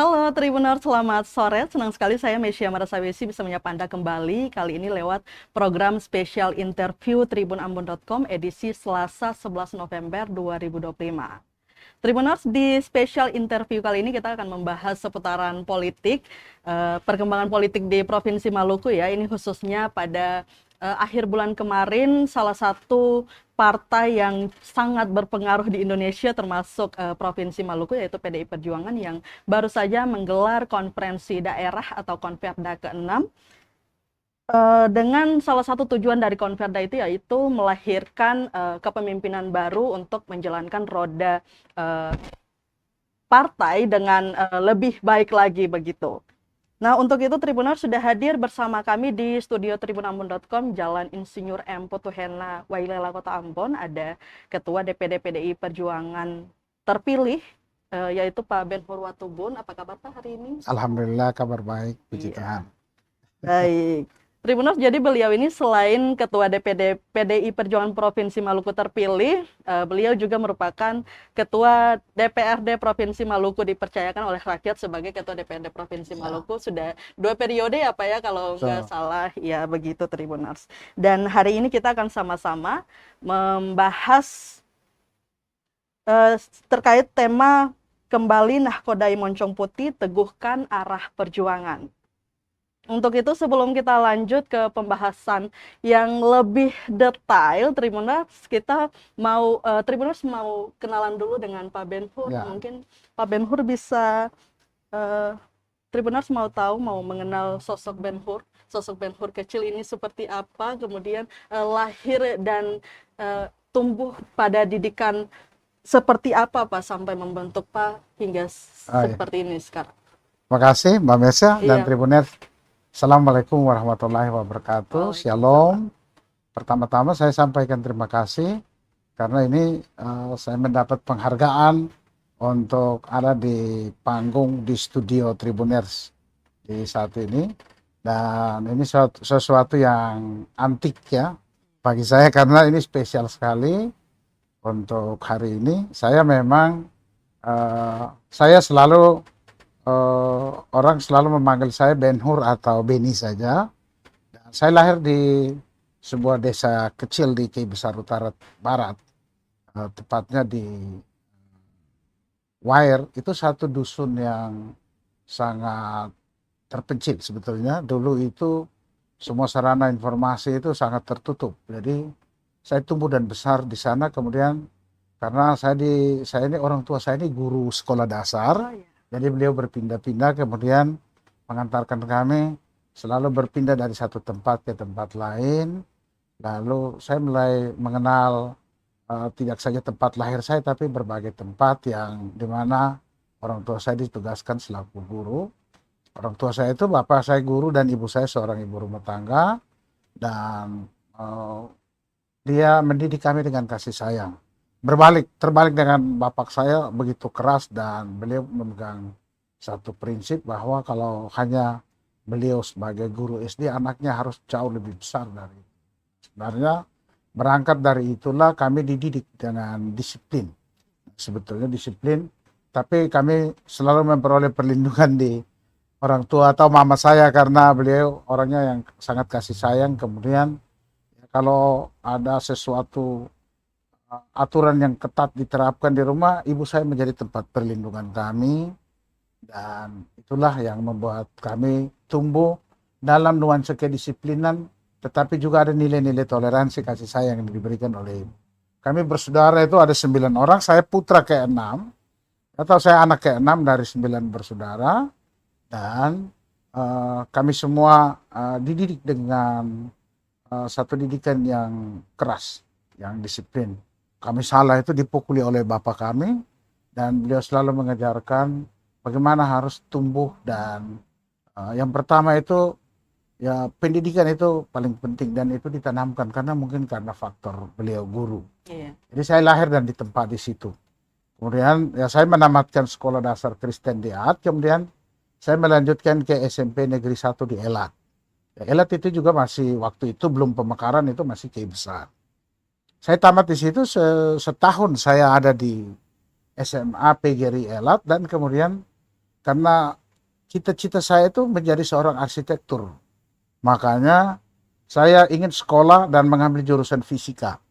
Halo Tribuners, selamat sore. Senang sekali saya Mesya Marasawesi bisa menyapa Anda kembali. Kali ini lewat program spesial interview tribunambon.com edisi Selasa 11 November 2025. Tribuners, di spesial interview kali ini kita akan membahas seputaran politik, perkembangan politik di Provinsi Maluku ya. Ini khususnya pada akhir bulan kemarin salah satu partai yang sangat berpengaruh di Indonesia termasuk Provinsi Maluku yaitu PDI Perjuangan yang baru saja menggelar konferensi daerah atau Konferda ke-6 dengan salah satu tujuan dari Konferda itu yaitu melahirkan kepemimpinan baru untuk menjalankan roda partai dengan lebih baik lagi begitu. Nah, untuk itu Tribuners sudah hadir bersama kami di studio tribunambon.com, Jalan Insinyur M. Putuhena, Wailela, Kota Ambon. Ada Ketua DPD PDI Perjuangan terpilih, yaitu Pak Ben Hur Watubun. Apa kabar Pak hari ini? Alhamdulillah kabar baik, puji Iya. Tuhan. Baik. Tribuners, jadi beliau ini selain Ketua DPD PDI Perjuangan Provinsi Maluku terpilih, beliau juga merupakan Ketua DPRD Provinsi Maluku dipercayakan oleh rakyat sebagai Ketua DPRD Provinsi Maluku. Sudah 2 periode ya Pak ya kalau nggak salah, ya begitu Tribuners. Dan hari ini kita akan sama-sama membahas terkait tema kembali Nahkodai Moncong Putih, teguhkan arah perjuangan. Untuk itu sebelum kita lanjut ke pembahasan yang lebih detail, Tribuners mau kenalan dulu dengan Pak Ben Hur. Ya. Mungkin Pak Ben Hur bisa Tribuners mau tahu, mau mengenal sosok Ben Hur. Sosok Ben Hur kecil ini seperti apa, kemudian lahir dan tumbuh pada didikan seperti apa Pak sampai membentuk Pak hingga seperti ini sekarang. Terima kasih Mbak Mesya dan Iya. Tribuners. Assalamualaikum warahmatullahi wabarakatuh. Shalom. Pertama-tama saya sampaikan terima kasih karena ini saya mendapat penghargaan untuk ada di panggung di studio Tribuners di saat ini, dan ini sesuatu yang antik ya bagi saya karena ini spesial sekali untuk hari ini. Saya memang saya selalu orang selalu memanggil saya Ben Hur atau Beni saja. Dan saya lahir di sebuah desa kecil di Kei Besar Utara Barat, tepatnya di Wair. Itu satu dusun yang sangat terpencil sebetulnya. Dulu itu semua sarana informasi itu sangat tertutup. Jadi saya tumbuh dan besar di sana. Kemudian karena saya ini orang tua saya ini guru sekolah dasar. Jadi beliau berpindah-pindah, kemudian mengantarkan kami selalu berpindah dari satu tempat ke tempat lain. Lalu saya mulai mengenal tidak saja tempat lahir saya, tapi berbagai tempat yang dimana orang tua saya ditugaskan selaku guru. Orang tua saya itu bapak saya guru dan ibu saya seorang ibu rumah tangga. Dan dia mendidik kami dengan kasih sayang. Terbalik dengan bapak saya begitu keras, dan beliau memegang satu prinsip bahwa kalau hanya beliau sebagai guru SD, anaknya harus jauh lebih besar dari itu. Sebenarnya berangkat dari itulah kami dididik dengan disiplin. Sebetulnya disiplin, tapi kami selalu memperoleh perlindungan di orang tua atau mama saya karena beliau orangnya yang sangat kasih sayang. Kemudian kalau ada sesuatu aturan yang ketat diterapkan di rumah, ibu saya menjadi tempat perlindungan kami, dan itulah yang membuat kami tumbuh dalam nuansa kedisiplinan, tetapi juga ada nilai-nilai toleransi kasih sayang yang diberikan oleh ibu. Kami bersaudara itu ada 9 orang, saya putra ke-6 atau saya anak ke-6 dari 9 bersaudara, dan kami semua dididik dengan satu didikan yang keras, yang disiplin. Kami salah itu dipukuli oleh bapak kami, dan beliau selalu mengajarkan bagaimana harus tumbuh. Dan yang pertama itu ya pendidikan itu paling penting, dan itu ditanamkan karena mungkin karena faktor beliau guru. Jadi saya lahir dan ditempa di situ. Kemudian ya saya menamatkan sekolah dasar Kristen di Aat, kemudian saya melanjutkan ke SMP Negeri 1 di Elat. Ya, Elat itu juga masih waktu itu belum pemekaran, itu masih Kei Besar. Saya tamat di situ setahun saya ada di SMA PGRI Elat, dan kemudian karena cita-cita saya itu menjadi seorang arsitektur. Makanya saya ingin sekolah dan mengambil jurusan fisika.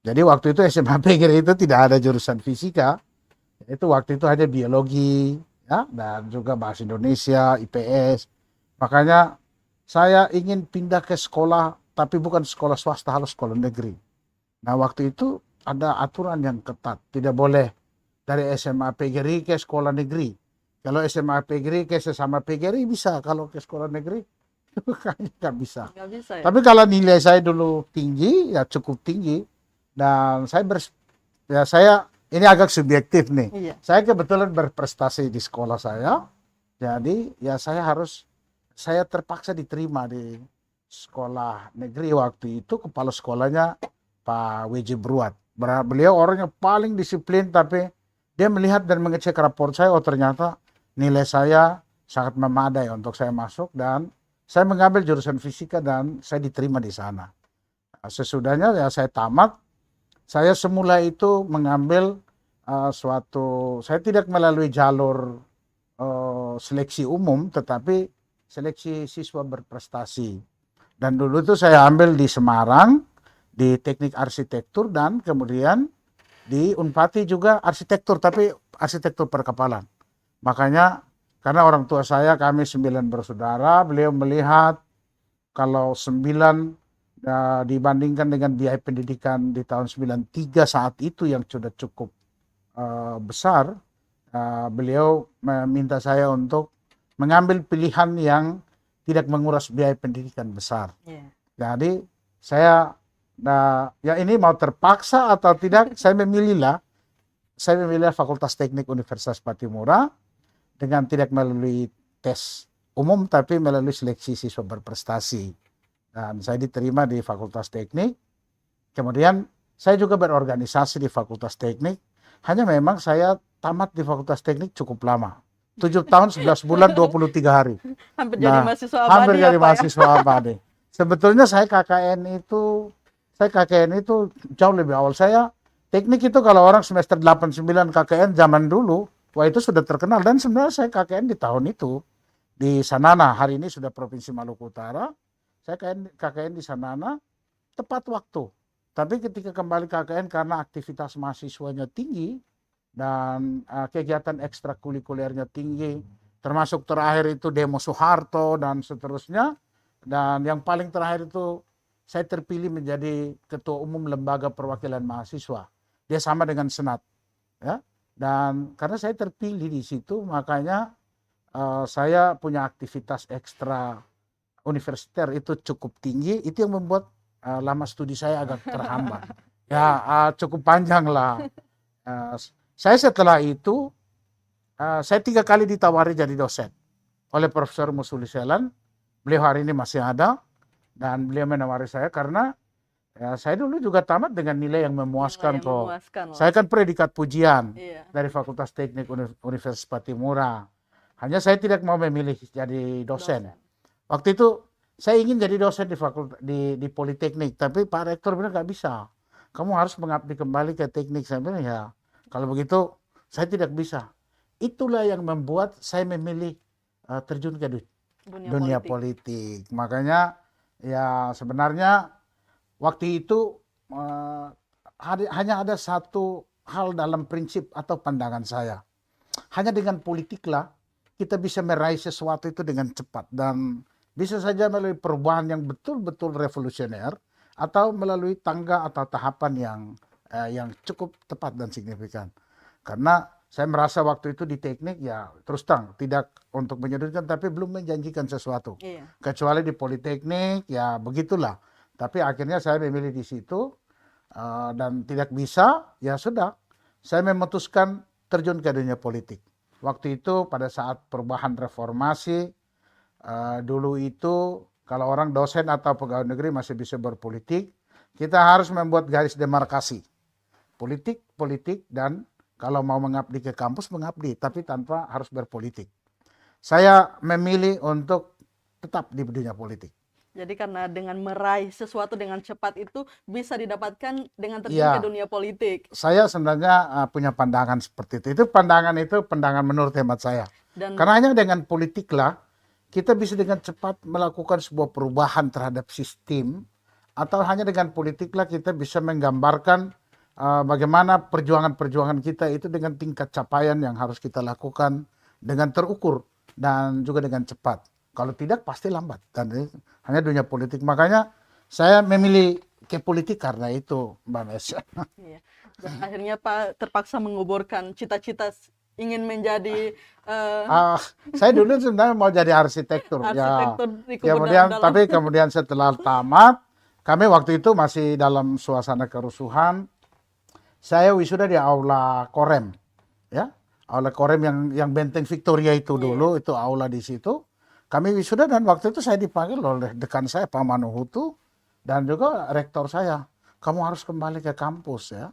Jadi waktu itu SMA PGRI itu tidak ada jurusan fisika. Itu waktu itu hanya biologi, ya, dan juga bahasa Indonesia, IPS. Makanya saya ingin pindah ke sekolah, tapi bukan sekolah swasta, harus sekolah negeri. Nah, waktu itu ada aturan yang ketat, tidak boleh dari SMA PGRI ke sekolah negeri. Kalau SMA PGRI ke sesama PGRI bisa, kalau ke sekolah negeri kayaknya nggak bisa. Nggak bisa ya? Tapi kalau nilai saya dulu tinggi, ya cukup tinggi, dan saya ini agak subjektif nih. Iya. Saya kebetulan berprestasi di sekolah saya, jadi ya saya terpaksa diterima di sekolah negeri. Waktu itu kepala sekolahnya Pak W.J. Bruat. Beliau orang yang paling disiplin, tapi dia melihat dan mengecek raport saya, oh ternyata nilai saya sangat memadai untuk saya masuk, dan saya mengambil jurusan fisika dan saya diterima di sana. Sesudahnya ya saya tamat, saya semula itu mengambil saya tidak melalui jalur seleksi umum, tetapi seleksi siswa berprestasi. Dan dulu itu saya ambil di Semarang, di teknik arsitektur, dan kemudian di Unpati juga arsitektur, tapi arsitektur perkapalan. Makanya karena orang tua saya, kami 9 bersaudara, beliau melihat kalau 9 dibandingkan dengan biaya pendidikan di tahun 93 saat itu yang sudah cukup besar, beliau meminta saya untuk mengambil pilihan yang tidak menguras biaya pendidikan besar. Yeah. Jadi saya, ya ini mau terpaksa atau tidak, saya memilih Fakultas Teknik Universitas Patimura dengan tidak melalui tes umum, tapi melalui seleksi siswa berprestasi. Dan saya diterima di Fakultas Teknik. Kemudian saya juga berorganisasi di Fakultas Teknik. Hanya memang saya tamat di Fakultas Teknik cukup lama. 7 tahun, 11 bulan, 23 hari. Hampir jadi mahasiswa abadi. Hampir jadi ya, Pak, mahasiswa abadi. Sebetulnya saya KKN itu jauh lebih awal. Saya teknik itu kalau orang semester 89 KKN zaman dulu, wah itu sudah terkenal. Dan sebenarnya saya KKN di tahun itu di Sanana, hari ini sudah Provinsi Maluku Utara. Saya KKN di Sanana tepat waktu. Tapi ketika kembali KKN karena aktivitas mahasiswanya tinggi dan kegiatan ekstrakurikulernya tinggi, termasuk terakhir itu demo Soeharto dan seterusnya. Dan yang paling terakhir itu saya terpilih menjadi Ketua Umum Lembaga Perwakilan Mahasiswa. Dia sama dengan Senat, ya. Dan karena saya terpilih di situ, makanya saya punya aktivitas ekstra universiter itu cukup tinggi. Itu yang membuat lama studi saya agak terhambat. Ya cukup panjang lah. Saya setelah itu, saya 3 kali ditawari jadi dosen oleh Profesor Musuli Selan. Beliau hari ini masih ada, dan beliau menawari saya karena ya, saya dulu juga tamat dengan nilai yang memuaskan kok. Saya kan predikat pujian dari Fakultas Teknik Universitas Patimura. Hanya saya tidak mau memilih jadi dosen. Waktu itu saya ingin jadi dosen di Politeknik, tapi Pak Rektor bilang nggak bisa. Kamu harus mengabdi kembali ke teknik. Saya bilang ya, kalau begitu saya tidak bisa. Itulah yang membuat saya memilih terjun ke dunia politik. Makanya ya sebenarnya waktu itu hanya ada satu hal dalam prinsip atau pandangan saya. Hanya dengan politiklah kita bisa meraih sesuatu itu dengan cepat, dan bisa saja melalui perubahan yang betul-betul revolusioner atau melalui tangga atau tahapan yang cukup tepat dan signifikan. Karena saya merasa waktu itu di teknik ya terus terang tidak untuk menyudutkan, tapi belum menjanjikan sesuatu. Kecuali di Politeknik ya begitulah. Tapi akhirnya saya memilih di situ dan tidak bisa, ya sudah. Saya memutuskan terjun ke dunia politik. Waktu itu pada saat perubahan reformasi, dulu itu kalau orang dosen atau pegawai negeri masih bisa berpolitik, kita harus membuat garis demarkasi. Politik, dan kalau mau mengabdi ke kampus, mengabdi, tapi tanpa harus berpolitik. Saya memilih untuk tetap di dunia politik. Jadi karena dengan meraih sesuatu dengan cepat itu bisa didapatkan dengan terjun ke dunia politik. Saya sebenarnya punya pandangan seperti itu. Itu pandangan menurut hemat saya. Dan Karena hanya dengan politiklah kita bisa dengan cepat melakukan sebuah perubahan terhadap sistem, atau hanya dengan politiklah kita bisa menggambarkan bagaimana perjuangan-perjuangan kita itu dengan tingkat capaian yang harus kita lakukan dengan terukur dan juga dengan cepat. Kalau tidak pasti lambat, dan hanya dunia politik. Makanya saya memilih ke politik karena itu, Mbak Mes. iya. Dan akhirnya Pak terpaksa menguburkan cita-cita ingin menjadi Ah, saya dulu sebenarnya mau jadi arsitektur ya. arsitektur di kubur Kemudian dalam-dalam. tapi kemudian setelah tamat, kami waktu itu masih dalam suasana kerusuhan. Saya wisuda di Aula Korem, ya. Aula Korem yang Benteng Victoria itu dulu, itu aula di situ. Kami wisuda dan waktu itu saya dipanggil oleh dekan saya Pak Manuhutu dan juga rektor saya. Kamu harus kembali ke kampus ya.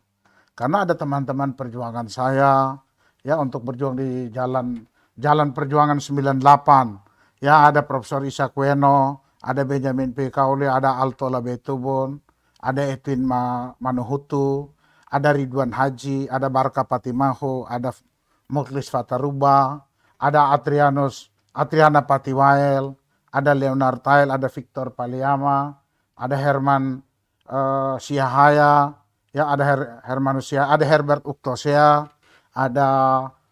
Karena ada teman-teman perjuangan saya ya untuk berjuang di jalan perjuangan 98. Ya, ada Profesor Ishak Weno, ada Benjamin P. Kaule, ada Alto Labetubun, ada Edwin Manuhutu, ada Ridwan Haji, ada Barka Patimaho, ada Mukhlis Fataruba, ada Adriana Patiwael, ada Leonard Tail, ada Victor Paliama, ada Herman Siahaya, ya ada Hermanus Siahaya, ada Herbert Uktosea, ada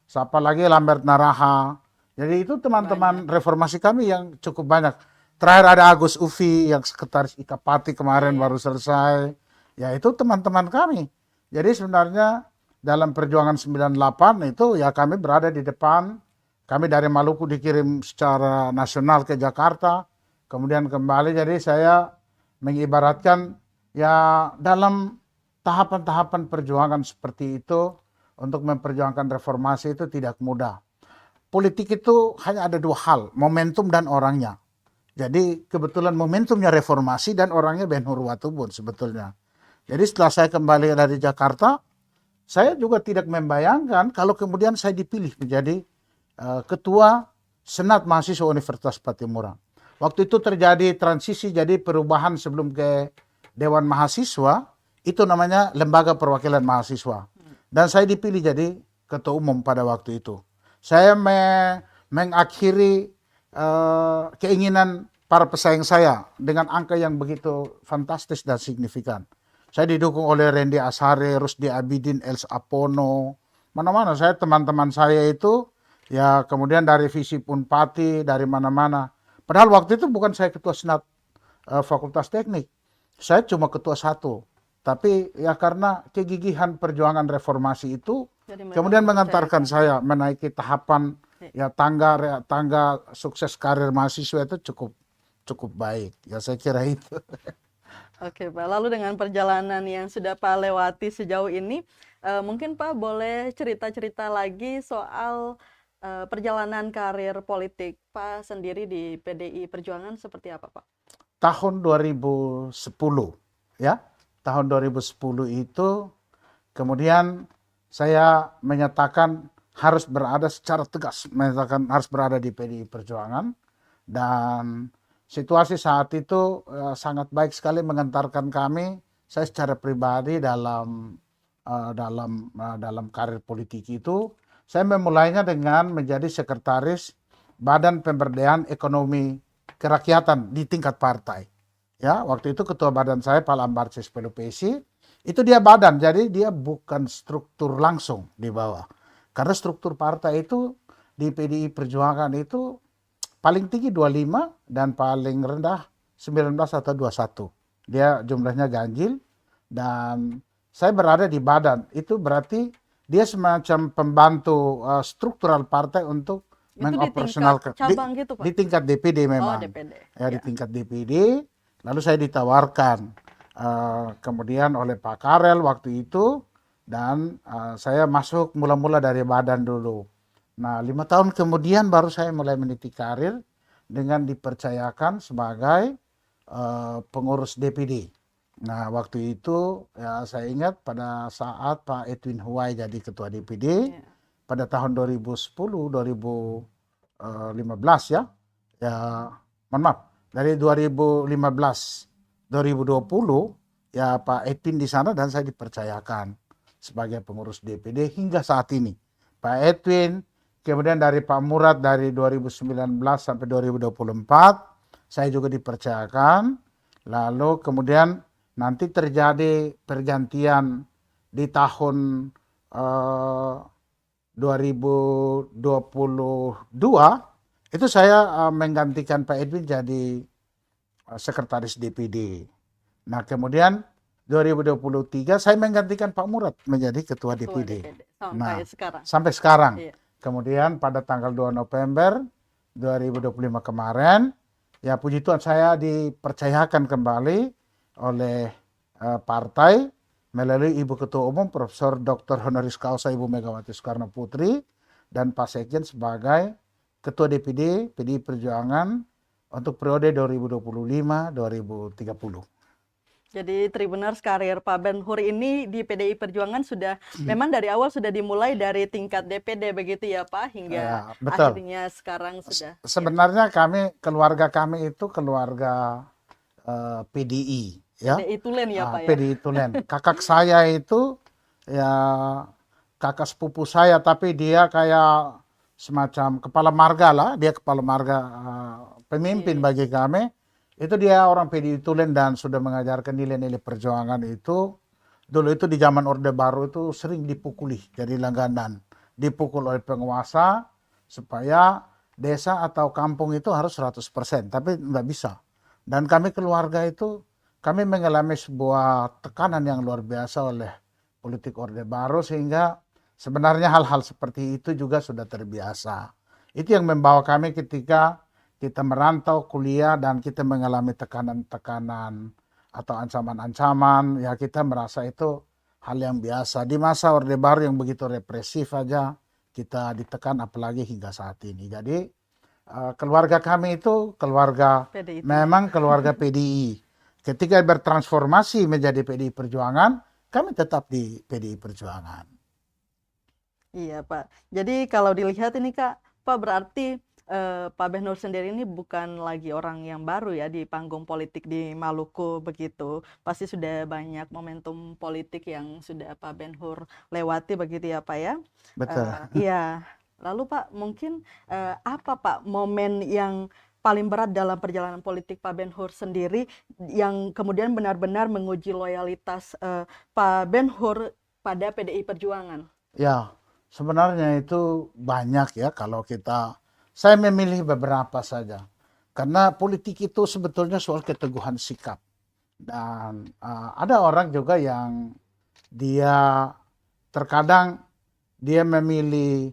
siapa lagi, Lambert Naraha. Jadi itu teman-teman reformasi kami yang cukup banyak. Terakhir ada Agus Ufi yang sekretaris Ikapati kemarin baru selesai. Ya itu teman-teman kami. Jadi sebenarnya dalam perjuangan 98 itu ya kami berada di depan. Kami dari Maluku dikirim secara nasional ke Jakarta. Kemudian kembali, jadi saya mengibaratkan ya dalam tahapan-tahapan perjuangan seperti itu, untuk memperjuangkan reformasi itu tidak mudah. Politik itu hanya ada dua hal, momentum dan orangnya. Jadi kebetulan momentumnya reformasi dan orangnya Ben Hur Watubun sebetulnya. Jadi setelah saya kembali dari Jakarta, saya juga tidak membayangkan kalau kemudian saya dipilih menjadi ketua Senat Mahasiswa Universitas Patimura. Waktu itu terjadi transisi, jadi perubahan sebelum ke Dewan Mahasiswa, itu namanya Lembaga Perwakilan Mahasiswa. Dan saya dipilih jadi ketua umum pada waktu itu. Saya mengakhiri keinginan para pesaing saya dengan angka yang begitu fantastis dan signifikan. Saya didukung oleh Randy Asare, Rusdi Abidin, Els Apono, mana-mana saya, teman-teman saya itu ya, kemudian dari Visip Unpati, dari mana-mana. Padahal waktu itu bukan saya ketua senat Fakultas Teknik, saya cuma ketua satu. Tapi ya karena kegigihan perjuangan reformasi itu kemudian mengantarkan saya menaiki tahapan ya tangga sukses karir mahasiswa itu cukup baik. Ya saya kira itu. Oke Pak, lalu dengan perjalanan yang sudah Pak lewati sejauh ini, mungkin Pak boleh cerita-cerita lagi soal perjalanan karir politik Pak sendiri di PDI Perjuangan seperti apa Pak? Tahun 2010 ya. Tahun 2010 itu kemudian saya menyatakan harus berada secara tegas, menyatakan harus berada di PDI Perjuangan, dan situasi saat itu sangat baik sekali mengantarkan kami, saya secara pribadi dalam karir politik itu. Saya memulainya dengan menjadi sekretaris Badan Pemberdayaan Ekonomi Kerakyatan di tingkat partai. Ya, waktu itu ketua badan saya Pak Lambarces Pelupesi, itu dia badan, jadi dia bukan struktur langsung di bawah. Karena struktur partai itu di PDI Perjuangan itu paling tinggi 25 dan paling rendah 19 atau 21. Dia jumlahnya ganjil, dan saya berada di badan. Itu berarti dia semacam pembantu struktural partai untuk mengoperasionalkan cabang gitu Pak? Di tingkat DPD memang. DPD. Ya, di tingkat DPD. Lalu saya ditawarkan kemudian oleh Pak Karel waktu itu, dan saya masuk mula-mula dari badan dulu. Nah, 5 tahun kemudian baru saya mulai meniti karir dengan dipercayakan sebagai pengurus DPD. Nah, waktu itu ya saya ingat pada saat Pak Edwin Huwai jadi ketua DPD pada tahun 2010, 2015 ya. Ya, mohon maaf. Dari 2015, 2020 ya Pak Edwin di sana dan saya dipercayakan sebagai pengurus DPD hingga saat ini. Pak Edwin, kemudian dari Pak Murad dari 2019 sampai 2024, saya juga dipercayakan. Lalu kemudian nanti terjadi pergantian di tahun 2022, itu saya menggantikan Pak Edwin jadi sekretaris DPD. Nah, kemudian 2023 saya menggantikan Pak Murad menjadi ketua DPD. sampai Nah, sekarang. sampai sekarang. Iya. Kemudian pada tanggal 2 November 2025 kemarin, ya puji Tuhan saya dipercayakan kembali oleh partai melalui Ibu Ketua Umum Profesor Dr. Honoris Causa Ibu Megawati Soekarno Putri dan Pak Sekjen sebagai Ketua DPD PDI Perjuangan untuk periode 2025-2030. Jadi Tribuners, karir Pak Ben Hur ini di PDI Perjuangan sudah memang dari awal sudah dimulai dari tingkat DPD begitu ya Pak, hingga Ya, betul. akhirnya sekarang sudah. Sebenarnya keluarga kami itu keluarga PDI, ya. PDI Tulen ya Pak ya. PDI Tulen. Kakak saya itu ya kakak sepupu saya, tapi dia kayak semacam kepala marga lah. Dia kepala marga, pemimpin bagi kami. Itu dia orang PDI Tulen dan sudah mengajarkan nilai-nilai perjuangan itu. Dulu itu di zaman Orde Baru itu sering dipukuli, jadi langganan. Dipukul oleh penguasa supaya desa atau kampung itu harus 100%, tapi nggak bisa. Dan kami keluarga itu, kami mengalami sebuah tekanan yang luar biasa oleh politik Orde Baru, sehingga sebenarnya hal-hal seperti itu juga sudah terbiasa. Itu yang membawa kami ketika kita merantau kuliah dan kita mengalami tekanan-tekanan atau ancaman-ancaman, ya kita merasa itu hal yang biasa. Di masa Orde Baru yang begitu represif aja kita ditekan, apalagi hingga saat ini. Jadi keluarga kami itu keluarga PDI. memang keluarga PDI. Ketika bertransformasi menjadi PDI Perjuangan, kami tetap di PDI Perjuangan. Iya Pak. Jadi kalau dilihat ini Kak, Pak berarti Pak Ben Hur sendiri ini bukan lagi orang yang baru ya di panggung politik di Maluku begitu. Pasti sudah banyak momentum politik yang sudah Pak Ben Hur lewati begitu ya Pak ya. Betul. Iya. Lalu Pak mungkin apa Pak momen yang paling berat dalam perjalanan politik Pak Ben Hur sendiri yang kemudian benar-benar menguji loyalitas Pak Ben Hur pada PDI Perjuangan? Ya, sebenarnya itu banyak ya kalau saya memilih beberapa saja. Karena politik itu sebetulnya soal keteguhan sikap. Dan ada orang juga yang dia terkadang dia memilih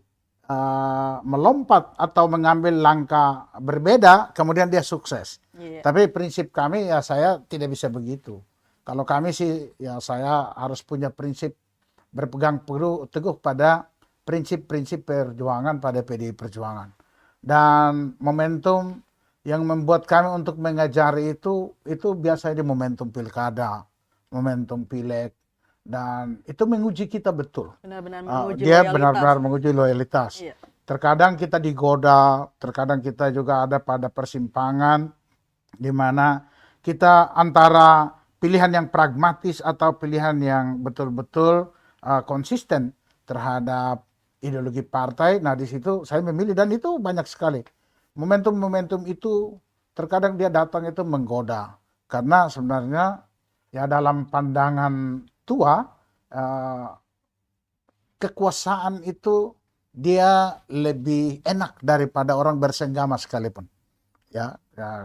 melompat atau mengambil langkah berbeda, kemudian dia sukses. Iya. Tapi prinsip kami ya saya tidak bisa begitu. Kalau kami sih ya saya harus punya prinsip berpegang teguh pada prinsip-prinsip perjuangan pada PDI Perjuangan. Dan momentum yang membuat kami untuk mengejar itu biasanya di momentum pilkada, momentum pileg, dan itu menguji kita betul. Benar-benar menguji Dia loyalitas. benar-benar menguji loyalitas. Iya. Terkadang kita digoda, terkadang kita juga ada pada persimpangan di mana kita antara pilihan yang pragmatis atau pilihan yang betul-betul konsisten terhadap ideologi partai. Nah, di situ saya memilih dan itu banyak sekali. Momentum-momentum itu terkadang dia datang itu menggoda. Karena sebenarnya ya dalam pandangan tua kekuasaan itu dia lebih enak daripada orang bersenggama sekalipun. Ya,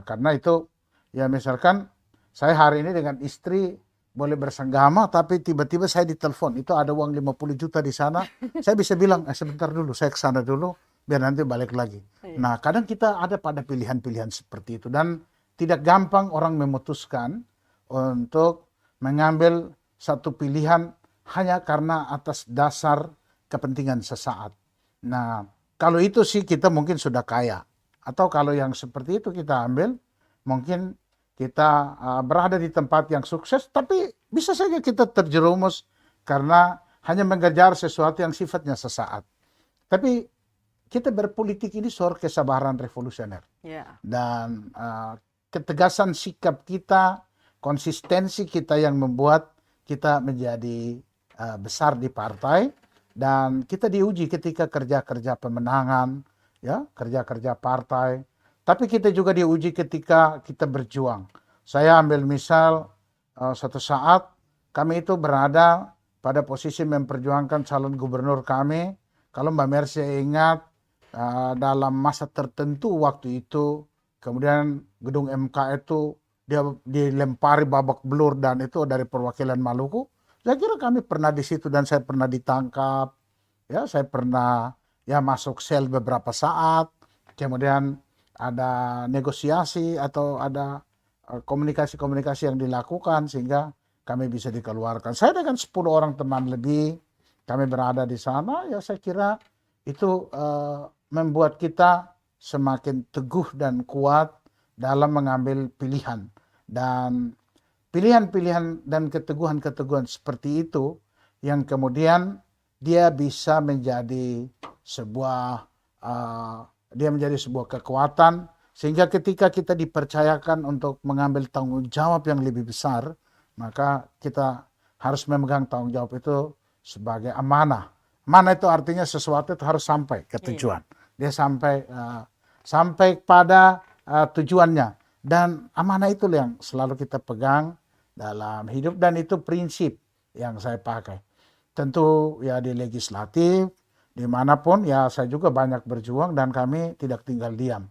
karena itu ya misalkan saya hari ini dengan istri boleh bersenggama, tapi tiba-tiba saya ditelepon, itu ada uang 50 juta di sana, saya bisa bilang, sebentar dulu, saya ke sana dulu, biar nanti balik lagi. Iya. Nah, kadang kita ada pada pilihan-pilihan seperti itu, dan tidak gampang orang memutuskan untuk mengambil satu pilihan hanya karena atas dasar kepentingan sesaat. Nah, kalau itu sih kita mungkin sudah kaya. Atau kalau yang seperti itu kita ambil, mungkin kita berada di tempat yang sukses, tapi bisa saja kita terjerumus karena hanya mengejar sesuatu yang sifatnya sesaat. Tapi kita berpolitik ini soal kesabaran revolusioner. Yeah. Dan ketegasan sikap kita, konsistensi kita yang membuat kita menjadi besar di partai. Dan kita diuji ketika kerja-kerja pemenangan, ya, kerja-kerja partai. Tapi kita juga diuji ketika kita berjuang. Saya ambil misal suatu saat kami itu berada pada posisi memperjuangkan calon gubernur kami. Kalau Mbak Mercy ingat, dalam masa tertentu waktu itu, kemudian gedung MK itu dia dilempari babak belur dan itu dari perwakilan Maluku. Saya kira kami pernah di situ dan saya pernah ditangkap, ya saya pernah ya masuk sel beberapa saat, kemudian ada negosiasi atau ada komunikasi-komunikasi yang dilakukan sehingga kami bisa dikeluarkan. Saya dengan 10 orang teman lebih, kami berada di sana, ya saya kira itu membuat kita semakin teguh dan kuat dalam mengambil pilihan. Dan pilihan-pilihan dan keteguhan-keteguhan seperti itu yang kemudian dia bisa menjadi sebuah kekuatan, sehingga ketika kita dipercayakan untuk mengambil tanggung jawab yang lebih besar, maka kita harus memegang tanggung jawab itu sebagai amanah. Amanah itu artinya sesuatu itu harus sampai ke tujuan. Dia sampai pada tujuannya. Dan amanah itu yang selalu kita pegang dalam hidup, dan itu prinsip yang saya pakai. Tentu ya di legislatif, dimanapun ya saya juga banyak berjuang dan kami tidak tinggal diam.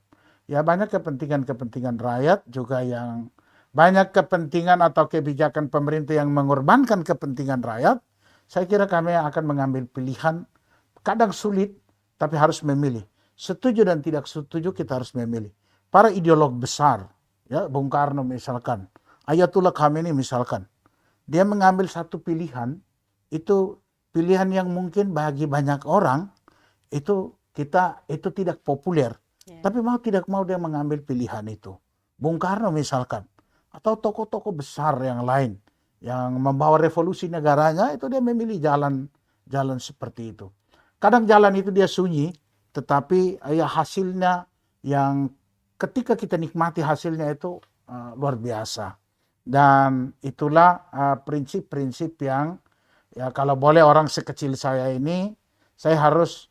Ya banyak kepentingan-kepentingan rakyat juga yang banyak kepentingan atau kebijakan pemerintah yang mengorbankan kepentingan rakyat. Saya kira kami akan mengambil pilihan, kadang sulit tapi harus memilih. Setuju dan tidak setuju kita harus memilih. Para ideolog besar, ya Bung Karno misalkan, Ayatullah Khamenei misalkan, dia mengambil satu pilihan, itu pilihan yang mungkin bagi banyak orang itu tidak populer, tapi mau tidak mau dia mengambil pilihan itu. Bung Karno misalkan, atau tokoh-tokoh besar yang lain yang membawa revolusi negaranya, itu dia memilih jalan seperti itu. Kadang jalan itu dia sunyi, tetapi ya hasilnya yang ketika kita nikmati hasilnya itu luar biasa. Dan itulah prinsip-prinsip yang ya kalau boleh orang sekecil saya ini, saya harus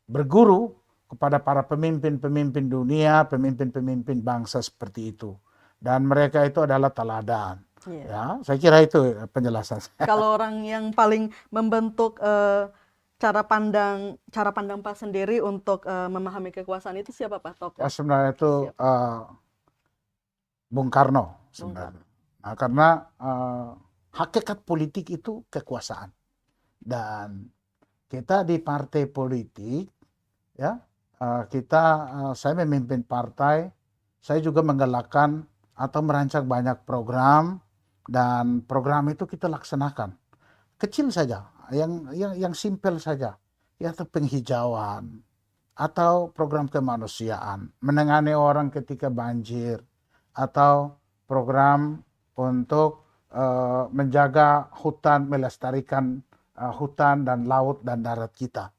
berguru kepada para pemimpin-pemimpin dunia, pemimpin-pemimpin bangsa seperti itu. Dan mereka itu adalah teladan. Ya, saya kira itu penjelasan saya. Kalau orang yang paling membentuk cara pandang Pak sendiri untuk memahami kekuasaan itu siapa Pak tokoh? Ya, sebenarnya itu Bung Karno sebenarnya. Nah, karena hakikat politik itu kekuasaan. Dan kita di partai politik, ya saya memimpin partai, saya juga menggalakkan atau merancang banyak program, dan program itu kita laksanakan. Kecil saja, yang simpel saja, yaitu penghijauan atau program kemanusiaan, menangani orang ketika banjir, atau program untuk menjaga hutan, melestarikan hutan dan laut dan darat kita.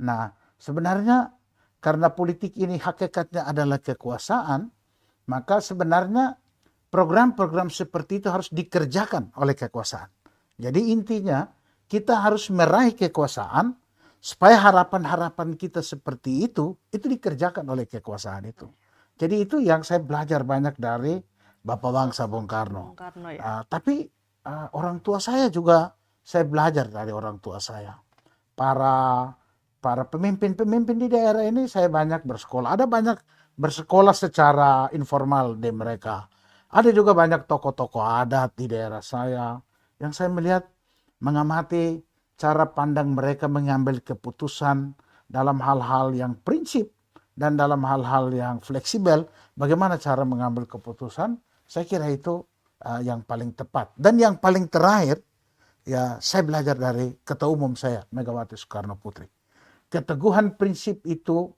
Nah, sebenarnya karena politik ini hakikatnya adalah kekuasaan, maka sebenarnya program-program seperti itu harus dikerjakan oleh kekuasaan. Jadi intinya kita harus meraih kekuasaan supaya harapan-harapan kita seperti itu dikerjakan oleh kekuasaan itu. Jadi itu yang saya belajar banyak dari Bapak Bangsa Bung Karno. Ya. Tapi orang tua saya juga saya belajar dari orang tua saya. Para pemimpin-pemimpin di daerah ini saya banyak bersekolah. Ada banyak bersekolah secara informal di mereka. Ada juga banyak tokoh-tokoh adat di daerah saya yang saya melihat, mengamati cara pandang mereka mengambil keputusan dalam hal-hal yang prinsip dan dalam hal-hal yang fleksibel. Bagaimana cara mengambil keputusan, saya kira itu yang paling tepat. Dan yang paling terakhir, ya saya belajar dari Ketua Umum saya, Megawati Soekarno Putri. Keteguhan prinsip itu,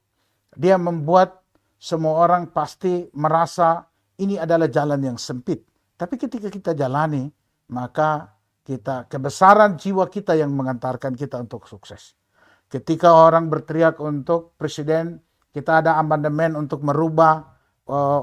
dia membuat semua orang pasti merasa ini adalah jalan yang sempit. Tapi ketika kita jalani, maka kebesaran jiwa kita yang mengantarkan kita untuk sukses. Ketika orang berteriak untuk presiden, kita ada amandemen untuk merubah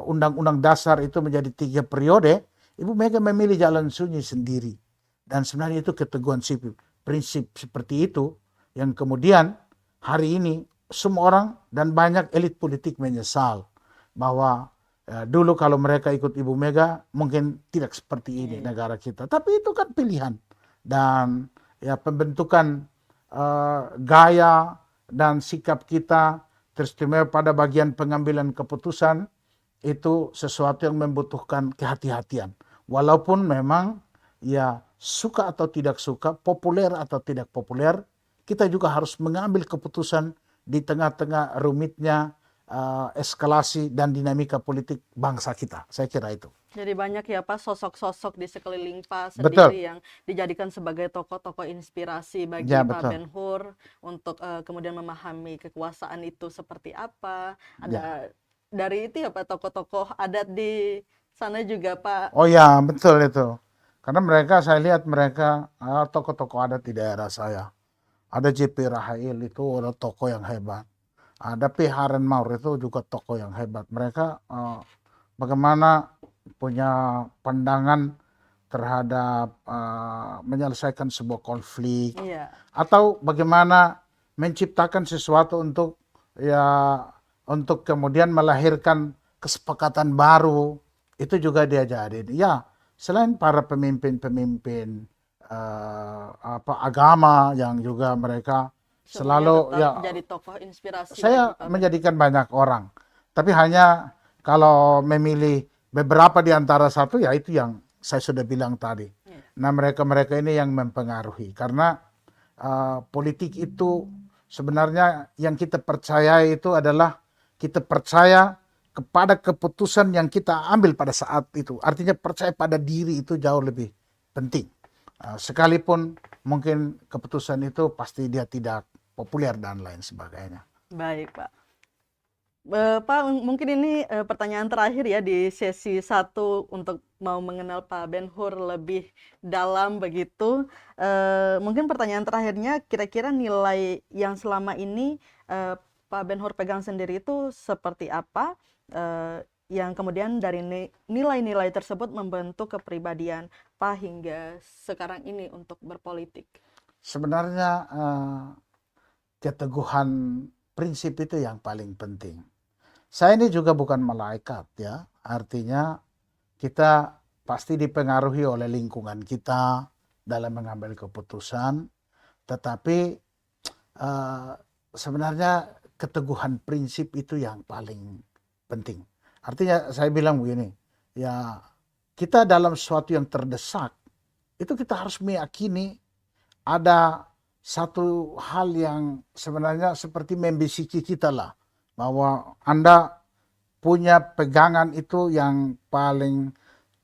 undang-undang dasar itu menjadi 3 periode, Ibu Mega memilih jalan sunyi sendiri. Dan sebenarnya itu keteguhan sipil. prinsip seperti itu yang kemudian hari ini semua orang dan banyak elit politik menyesal bahwa dulu kalau mereka ikut Ibu Mega mungkin tidak seperti ini negara kita. Tapi itu kan pilihan dan ya pembentukan gaya dan sikap kita teristimewa pada bagian pengambilan keputusan itu sesuatu yang membutuhkan kehati-hatian. Walaupun memang ya suka atau tidak suka, populer atau tidak populer, kita juga harus mengambil keputusan di tengah-tengah rumitnya eskalasi dan dinamika politik bangsa kita. Saya kira itu. Jadi banyak ya Pak sosok-sosok di sekeliling Pak Betul. sendiri yang dijadikan sebagai tokoh-tokoh inspirasi bagi Ya, Pak betul. Ben-Hur untuk kemudian memahami kekuasaan itu seperti apa. Ya. Ada dari itu ya Pak tokoh-tokoh adat di sana juga Pak. Oh ya, betul itu. Karena mereka, saya lihat mereka tokoh-tokoh adat di daerah saya. Ada JP Rahail itu ada tokoh yang hebat. Ada P. Haren Maur itu juga tokoh yang hebat. Mereka bagaimana punya pandangan terhadap menyelesaikan sebuah konflik. Iya. Atau bagaimana menciptakan sesuatu untuk untuk kemudian melahirkan kesepakatan baru. Itu juga diajarin. Ya, selain para pemimpin-pemimpin agama yang juga mereka selalu ya jadi tokoh inspirasi. saya menjadikan banyak orang, tapi hanya kalau memilih beberapa di antara satu ya itu yang saya sudah bilang tadi. Nah mereka ini yang mempengaruhi karena politik itu sebenarnya yang kita percaya itu adalah kita percaya kepada keputusan yang kita ambil pada saat itu. Artinya percaya pada diri itu jauh lebih penting. Sekalipun mungkin keputusan itu pasti dia tidak populer dan lain sebagainya. Baik Pak. Pak, mungkin ini pertanyaan terakhir ya di sesi 1 untuk mau mengenal Pak Ben-Hur lebih dalam begitu. Mungkin pertanyaan terakhirnya kira-kira nilai yang selama ini Pak Ben-Hur pegang sendiri itu seperti apa? Yang kemudian dari nilai-nilai tersebut membentuk kepribadian Pak hingga sekarang ini untuk berpolitik. Sebenarnya keteguhan prinsip itu yang paling penting. Saya ini juga bukan malaikat ya, artinya kita pasti dipengaruhi oleh lingkungan kita dalam mengambil keputusan, tetapi sebenarnya keteguhan prinsip itu yang paling penting. Artinya saya bilang begini, ya kita dalam sesuatu yang terdesak, itu kita harus meyakini ada satu hal yang sebenarnya seperti membisiki kita lah, bahwa Anda punya pegangan itu yang paling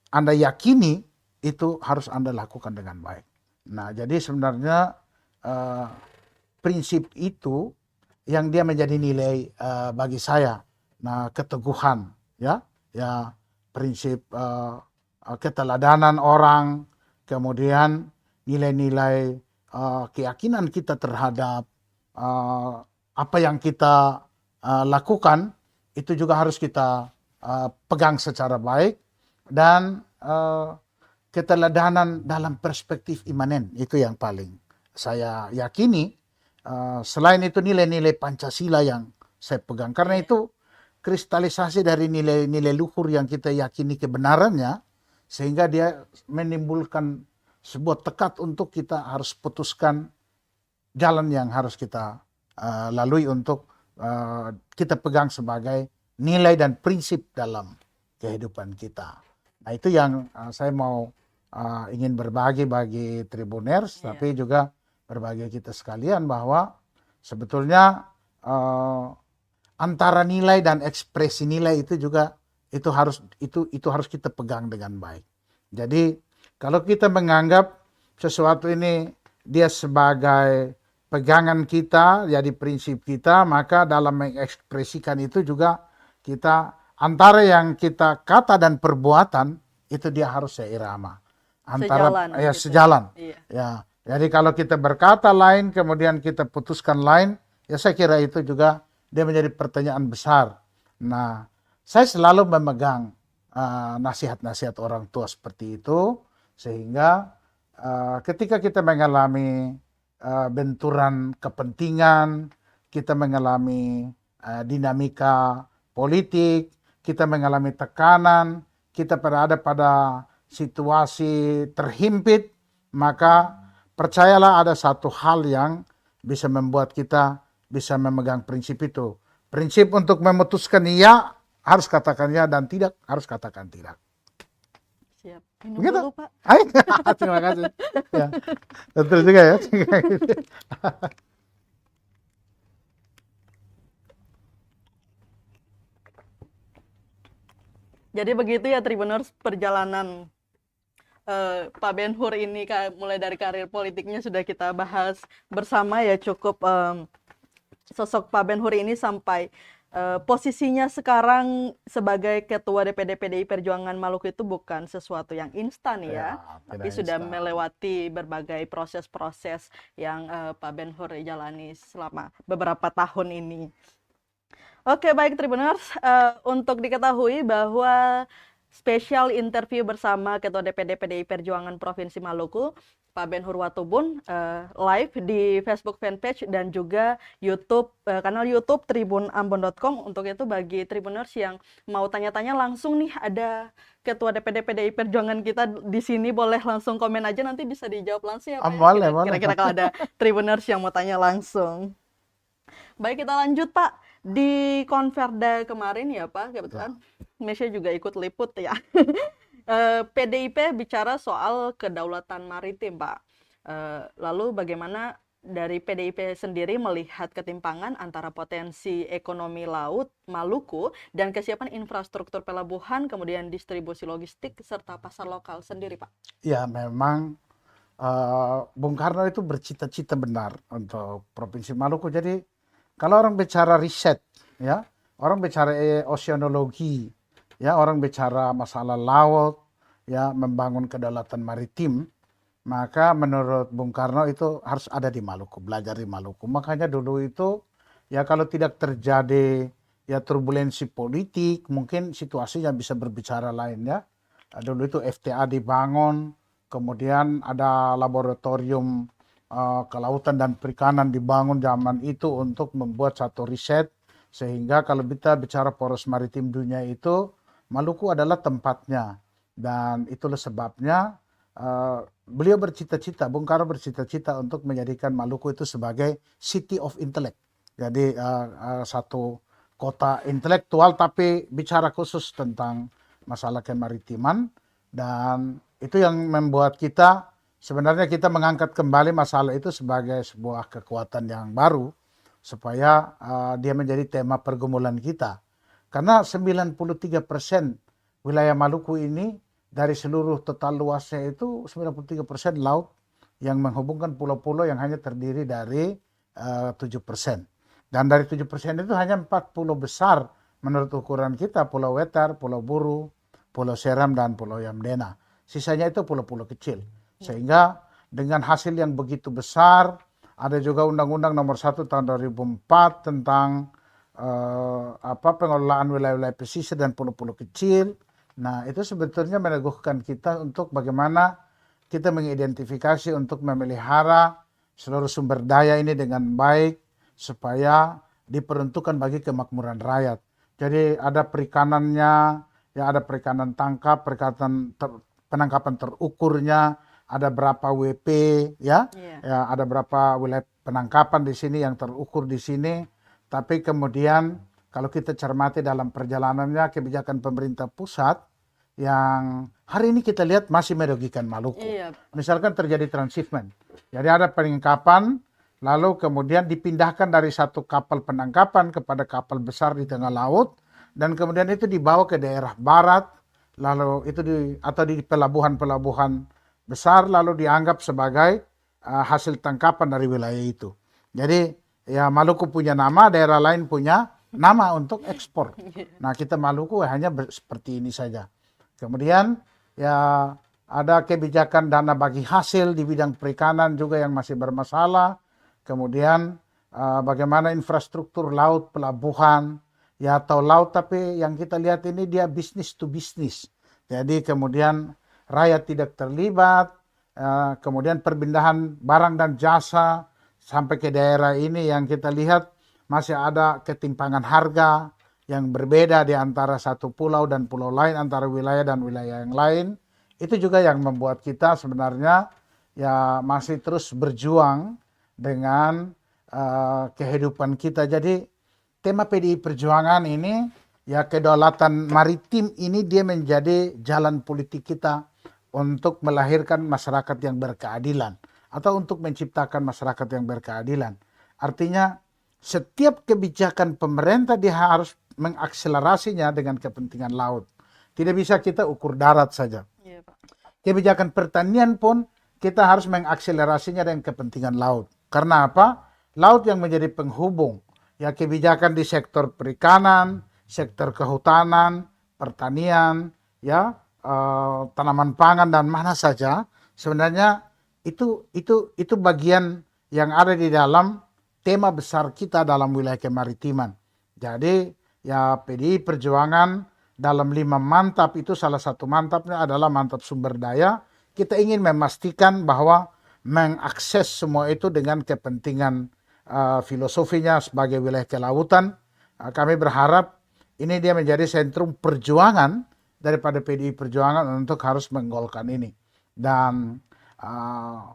Anda yakini itu harus Anda lakukan dengan baik. Nah jadi sebenarnya prinsip itu yang dia menjadi nilai bagi saya. Nah keteguhan ya prinsip keteladanan orang, kemudian nilai-nilai keyakinan kita terhadap apa yang kita lakukan itu juga harus kita pegang secara baik, dan keteladanan dalam perspektif imanen itu yang paling saya yakini. Selain itu nilai-nilai Pancasila yang saya pegang, karena itu kristalisasi dari nilai-nilai luhur yang kita yakini kebenarannya, sehingga dia menimbulkan sebuah tekad untuk kita harus putuskan jalan yang harus kita lalui untuk kita pegang sebagai nilai dan prinsip dalam kehidupan kita. Nah itu yang saya mau ingin berbagi bagi Tribuners, tapi juga berbagi kita sekalian bahwa sebetulnya antara nilai dan ekspresi nilai itu juga itu harus kita pegang dengan baik. Jadi kalau kita menganggap sesuatu ini dia sebagai pegangan kita, jadi prinsip kita, maka dalam mengekspresikan itu juga kita antara yang kita kata dan perbuatan itu dia harus seirama. Antara sejalan. Iya. Ya. Jadi kalau kita berkata lain kemudian kita putuskan lain, ya saya kira itu juga dia menjadi pertanyaan besar. Nah, saya selalu memegang nasihat-nasihat orang tua seperti itu, sehingga ketika kita mengalami benturan kepentingan, kita mengalami dinamika politik, kita mengalami tekanan, kita berada pada situasi terhimpit, maka percayalah ada satu hal yang bisa membuat kita bisa memegang prinsip itu. Prinsip untuk memutuskan iya, harus katakan ya, dan tidak, harus katakan tidak. Siap. Minum Begitu? dulu, Pak. Hai, terima kasih. Ya, betul juga ya. Jadi begitu ya Tribuners perjalanan Pak Ben Hur ini mulai dari karir politiknya sudah kita bahas bersama ya, cukup sosok Pak Ben Hur ini sampai posisinya sekarang sebagai Ketua DPD PDI Perjuangan Maluku itu bukan sesuatu yang instan ya, tapi tidak sudah instan. melewati berbagai proses-proses yang Pak Ben Hur jalani selama beberapa tahun ini. Oke, baik Tribuners, untuk diketahui bahwa spesial interview bersama Ketua DPD PDI Perjuangan Provinsi Maluku, Pak Ben Hur Watubun, live di Facebook fanpage dan juga YouTube, kanal YouTube tribunambon.com. Untuk itu bagi Tribuners yang mau tanya-tanya langsung nih, ada Ketua DPD PDI Perjuangan kita di sini, boleh langsung komen aja, nanti bisa dijawab langsung ya Pak. Boleh. Kira-kira kalau ada Tribuners yang mau tanya langsung. Baik, kita lanjut Pak. Di Konverda kemarin ya Pak, kebetulan Mesya juga ikut liput ya. PDIP bicara soal kedaulatan maritim Pak. Lalu bagaimana dari PDIP sendiri melihat ketimpangan antara potensi ekonomi laut Maluku dan kesiapan infrastruktur pelabuhan, kemudian distribusi logistik, serta pasar lokal sendiri Pak? Ya, memang Bung Karno itu bercita-cita benar untuk Provinsi Maluku. Jadi kalau orang bicara riset, ya, orang bicara oceanologi, ya, orang bicara masalah laut, ya, membangun kedaulatan maritim, maka menurut Bung Karno itu harus ada di Maluku, belajar di Maluku. Makanya dulu itu, ya, kalau tidak terjadi ya turbulensi politik, mungkin situasinya bisa berbicara lain ya. Dulu itu FTA dibangun, kemudian ada laboratorium kelautan dan perikanan dibangun zaman itu untuk membuat satu riset, sehingga kalau kita bicara poros maritim dunia itu Maluku adalah tempatnya, dan itulah sebabnya beliau bercita-cita, Bung Karno bercita-cita untuk menjadikan Maluku itu sebagai city of intellect, jadi satu kota intelektual tapi bicara khusus tentang masalah kemaritiman. Dan itu yang membuat kita sebenarnya kita mengangkat kembali masalah itu sebagai sebuah kekuatan yang baru, supaya dia menjadi tema pergumulan kita. Karena 93% wilayah Maluku ini dari seluruh total luasnya itu 93% laut yang menghubungkan pulau-pulau yang hanya terdiri dari 7%. Dan dari 7% itu hanya 4 pulau besar menurut ukuran kita, Pulau Wetar, Pulau Buru, Pulau Seram, dan Pulau Yamdena. Sisanya itu pulau-pulau kecil. Sehingga dengan hasil yang begitu besar, ada juga Undang-Undang Nomor 1 tahun 2004 tentang pengelolaan wilayah-wilayah pesisir dan pulau-pulau kecil. Nah, itu sebetulnya meneguhkan kita untuk bagaimana kita mengidentifikasi untuk memelihara seluruh sumber daya ini dengan baik, supaya diperuntukkan bagi kemakmuran rakyat. Jadi ada perikanannya, ya, ada perikanan tangkap, penangkapan terukurnya, ada berapa WP, ya, ya, ada berapa wilayah penangkapan di sini yang terukur di sini. Tapi kemudian kalau kita cermati dalam perjalanannya kebijakan pemerintah pusat yang hari ini kita lihat masih merugikan Maluku. Misalkan terjadi transshipment, jadi ada penangkapan, lalu kemudian dipindahkan dari satu kapal penangkapan kepada kapal besar di tengah laut, dan kemudian itu dibawa ke daerah barat, lalu itu di pelabuhan-pelabuhan besar, lalu dianggap sebagai hasil tangkapan dari wilayah itu. Jadi ya Maluku punya nama, daerah lain punya nama untuk ekspor. Nah, kita Maluku hanya seperti ini saja. Kemudian ya ada kebijakan dana bagi hasil di bidang perikanan juga yang masih bermasalah. Kemudian bagaimana infrastruktur laut, pelabuhan, ya, atau laut, tapi yang kita lihat ini dia bisnis to bisnis. Jadi kemudian rakyat tidak terlibat, kemudian perpindahan barang dan jasa sampai ke daerah ini yang kita lihat masih ada ketimpangan harga yang berbeda di antara satu pulau dan pulau lain, antara wilayah dan wilayah yang lain. Itu juga yang membuat kita sebenarnya ya masih terus berjuang dengan kehidupan kita. Jadi tema PDI Perjuangan ini ya kedaulatan maritim ini dia menjadi jalan politik kita untuk melahirkan masyarakat yang berkeadilan atau untuk menciptakan masyarakat yang berkeadilan. Artinya setiap kebijakan pemerintah dia harus mengakselerasinya dengan kepentingan laut. Tidak bisa kita ukur darat saja. Iya, Pak. Kebijakan pertanian pun kita harus mengakselerasinya dengan kepentingan laut. Karena apa? Laut yang menjadi penghubung. Ya kebijakan di sektor perikanan, sektor kehutanan, pertanian, ya tanaman pangan dan mana saja sebenarnya itu bagian yang ada di dalam tema besar kita dalam wilayah kemaritiman. Jadi ya PDI Perjuangan dalam 5 mantap itu salah satu mantapnya adalah mantap sumber daya. Kita ingin memastikan bahwa mengakses semua itu dengan kepentingan filosofinya sebagai wilayah kelautan. Kami berharap ini dia menjadi sentrum perjuangan daripada PDI Perjuangan untuk harus menggolkan ini. Dan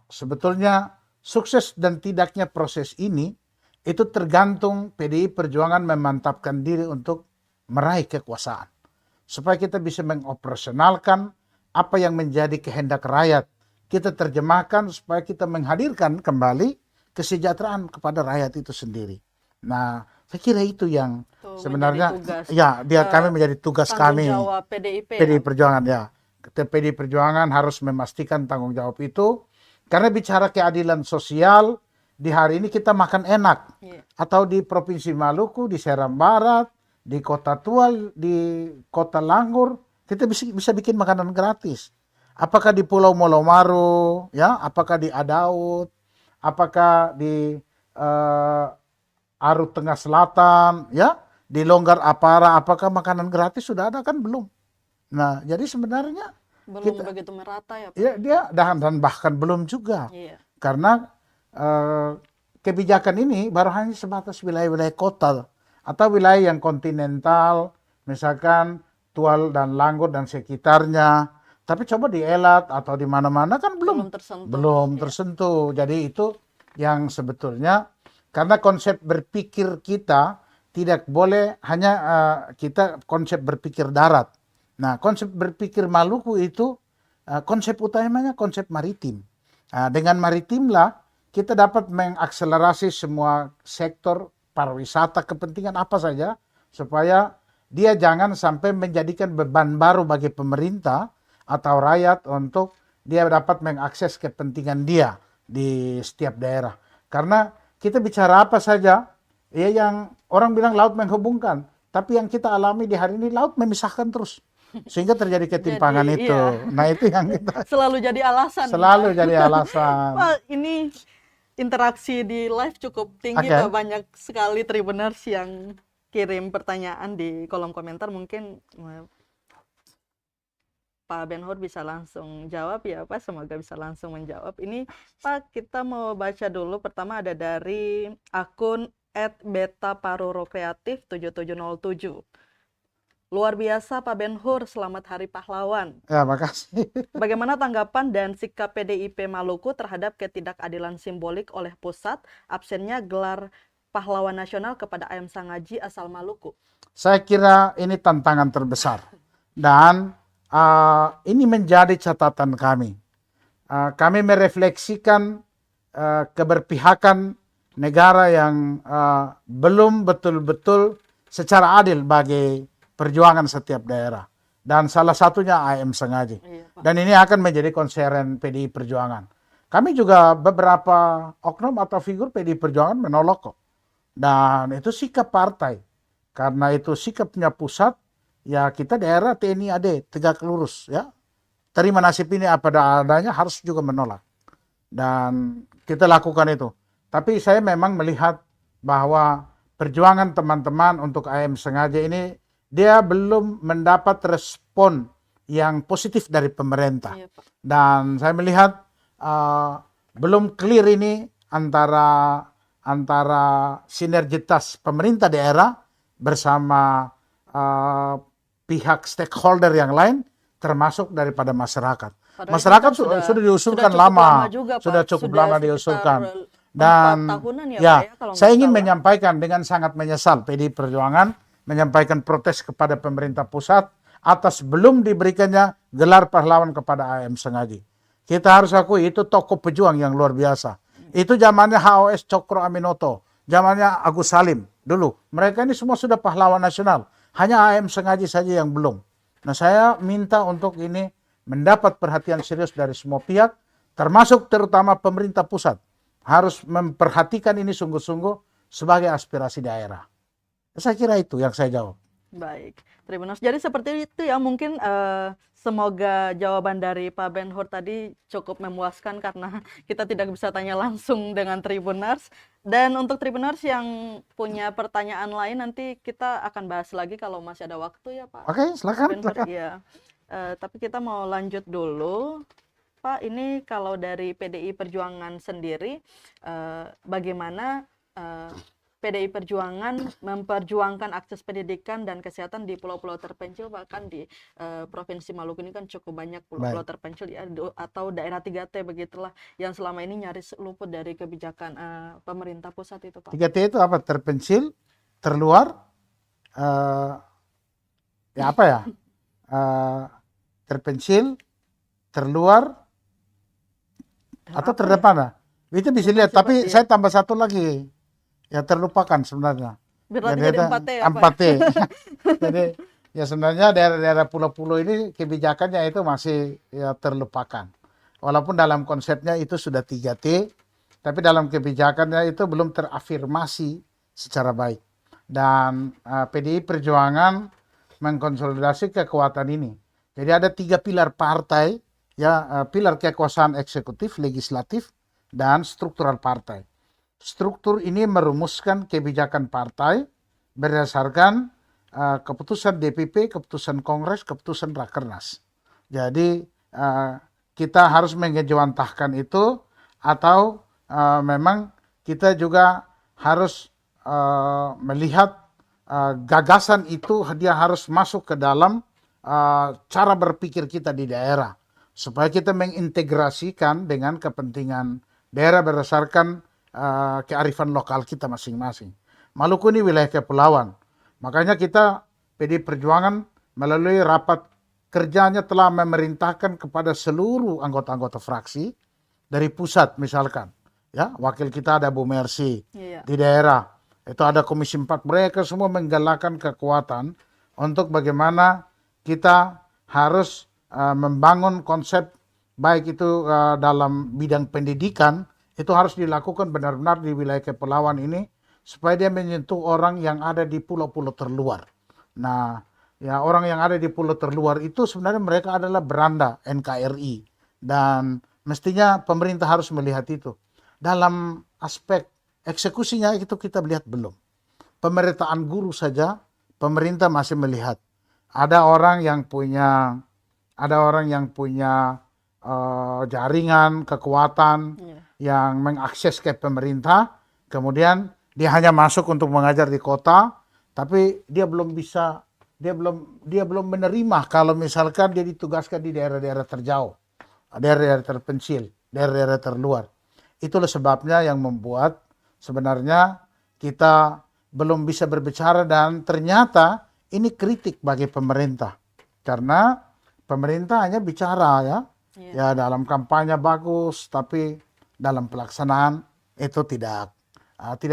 sebetulnya sukses dan tidaknya proses ini itu tergantung PDI Perjuangan memantapkan diri untuk meraih kekuasaan. Supaya kita bisa mengoperasionalkan apa yang menjadi kehendak rakyat. Kita terjemahkan supaya kita menghadirkan kembali kesejahteraan kepada rakyat itu sendiri. Nah, saya kira itu yang sebenarnya ya kami menjadi tugas kami. Tanggung jawab PDIP. PDI Perjuangan ya. PDI Perjuangan harus memastikan tanggung jawab itu karena bicara keadilan sosial di hari ini kita makan enak. Atau di Provinsi Maluku, di Seram Barat, di Kota Tual, di Kota Langgur, kita bisa bikin makanan gratis. Apakah di Pulau Molomaru, ya, apakah di Adaud, apakah di Arut Tengah Selatan, ya, di Longgar Apara, apakah makanan gratis sudah ada kan belum? Nah, jadi sebenarnya belum begitu merata ya, Pak? Ya, dia dan bahkan belum juga. Iya. Karena kebijakan ini baru hanya sebatas wilayah-wilayah kota atau wilayah yang kontinental, misalkan Tual dan Langgur dan sekitarnya. Tapi coba di Elat atau di mana-mana kan belum tersentuh. Belum tersentuh. Jadi itu yang sebetulnya karena konsep berpikir kita tidak boleh hanya kita konsep berpikir darat. Nah, konsep berpikir Maluku itu konsep utamanya konsep maritim. Dengan maritimlah kita dapat mengakselerasi semua sektor pariwisata, kepentingan apa saja, supaya dia jangan sampai menjadikan beban baru bagi pemerintah atau rakyat untuk dia dapat mengakses kepentingan dia di setiap daerah. Karena kita bicara apa saja, ya yang orang bilang laut menghubungkan, tapi yang kita alami di hari ini laut memisahkan terus. Sehingga terjadi ketimpangan itu. Iya. Nah itu yang kita selalu jadi alasan. Selalu jadi alasan. Pak, ini interaksi di live cukup tinggi, Pak. Banyak sekali Tribuners yang kirim pertanyaan di kolom komentar. Mungkin Pak Ben-Hur bisa langsung jawab ya, Pak. Semoga bisa langsung menjawab. Ini Pak, kita mau baca dulu. Pertama ada dari akun @betaparurokreatif7707. Luar biasa Pak Ben-Hur, selamat Hari Pahlawan. Ya, makasih. Bagaimana tanggapan dan sikap PDIP Maluku terhadap ketidakadilan simbolik oleh pusat absennya gelar pahlawan nasional kepada Ayam Sangaji asal Maluku? Saya kira ini tantangan terbesar dan ini menjadi catatan kami. Kami merefleksikan keberpihakan negara yang belum betul-betul secara adil bagi perjuangan setiap daerah. Dan salah satunya AM Sangaji. Dan ini akan menjadi konseren PDI Perjuangan. Kami juga beberapa oknum atau figur PDI Perjuangan menolak kok. Dan itu sikap partai. Karena itu sikapnya pusat, ya kita daerah TNI AD, tegak lurus ya. Terima nasib ini apa adanya harus juga menolak. Dan kita lakukan itu. Tapi saya memang melihat bahwa perjuangan teman-teman untuk AM Sangaji ini dia belum mendapat respon yang positif dari pemerintah. Dan saya melihat belum clear ini antara sinergitas pemerintah daerah bersama pihak stakeholder yang lain, termasuk daripada masyarakat. Padahal ini Masyarakat kan sudah diusulkan cukup lama, juga, sudah Pak. cukup Sudah lama sekitar diusulkan. 4 Dan tahunan ya, Pak, ya, ya, kalau saya nggak ingin salah. menyampaikan dengan sangat menyesal PDI Perjuangan menyampaikan protes kepada pemerintah pusat atas belum diberikannya gelar pahlawan kepada AM Sengaji. Kita harus akui itu tokoh pejuang yang luar biasa. Itu zamannya HOS Cokro Aminoto, zamannya Agus Salim dulu. Mereka ini semua sudah pahlawan nasional. Hanya AM Sengaji saja yang belum. Nah, saya minta untuk ini mendapat perhatian serius dari semua pihak, termasuk terutama pemerintah pusat. Harus memperhatikan ini sungguh-sungguh sebagai aspirasi daerah. Saya kira itu yang saya jawab. Baik, Tribuners. Jadi seperti itu ya, mungkin semoga jawaban dari Pak Ben-Hur tadi cukup memuaskan karena kita tidak bisa tanya langsung dengan Tribuners. Dan untuk Tribuners yang punya pertanyaan lain nanti kita akan bahas lagi kalau masih ada waktu ya, Pak. Oke, silakan. Ben-Hur, iya. Tapi kita mau lanjut dulu. Pak, ini kalau dari PDI Perjuangan sendiri, bagaimana PDI Perjuangan memperjuangkan akses pendidikan dan kesehatan di pulau-pulau terpencil, bahkan di Provinsi Maluku ini kan cukup banyak pulau-pulau terpencil ya, atau daerah 3T begitulah, yang selama ini nyaris luput dari kebijakan pemerintah pusat itu, Pak. 3T itu apa? Terpencil, terluar, ya apa ya? Terpencil, terluar, atau terdepan. Itu bisa lihat, tapi saya tambah satu lagi. Ya terlupakan sebenarnya. Berarti jadi 4T ya, Pak? 4T. Jadi ya sebenarnya daerah-daerah pulau-pulau ini kebijakannya itu masih ya terlupakan. Walaupun dalam konsepnya itu sudah 3T, tapi dalam kebijakannya itu belum terafirmasi secara baik. Dan PDI Perjuangan mengkonsolidasi kekuatan ini. Jadi ada 3 pilar partai, ya, pilar kekuasaan eksekutif, legislatif, dan struktural partai. Struktur ini merumuskan kebijakan partai berdasarkan keputusan DPP, keputusan Kongres, keputusan Rakernas. Jadi kita harus mengejawantahkan itu, atau memang kita juga harus melihat gagasan itu dia harus masuk ke dalam cara berpikir kita di daerah, supaya kita mengintegrasikan dengan kepentingan daerah berdasarkan kearifan lokal kita masing-masing. Maluku ini wilayah kepulauan. Makanya kita PDI Perjuangan melalui rapat kerjanya telah memerintahkan kepada seluruh anggota-anggota fraksi dari pusat misalkan. Ya, wakil kita ada Bu Mercy di daerah. Itu ada Komisi 4, mereka semua menggalakkan kekuatan untuk bagaimana kita harus membangun konsep baik itu dalam bidang pendidikan. Itu harus dilakukan benar-benar di wilayah kepulauan ini supaya dia menyentuh orang yang ada di pulau-pulau terluar. Nah, ya orang yang ada di pulau terluar itu sebenarnya mereka adalah beranda NKRI, dan mestinya pemerintah harus melihat itu. Dalam aspek eksekusinya itu kita lihat belum. Pemerataan guru saja pemerintah masih melihat. Ada orang yang punya jaringan, kekuatan yang mengakses ke pemerintah, kemudian dia hanya masuk untuk mengajar di kota, tapi dia belum menerima kalau misalkan dia ditugaskan di daerah-daerah terjauh, daerah-daerah terpencil, daerah-daerah terluar. Itulah sebabnya yang membuat sebenarnya kita belum bisa berbicara, dan ternyata ini kritik bagi pemerintah, karena pemerintah hanya bicara ya dalam kampanye bagus, tapi dalam pelaksanaan itu tidak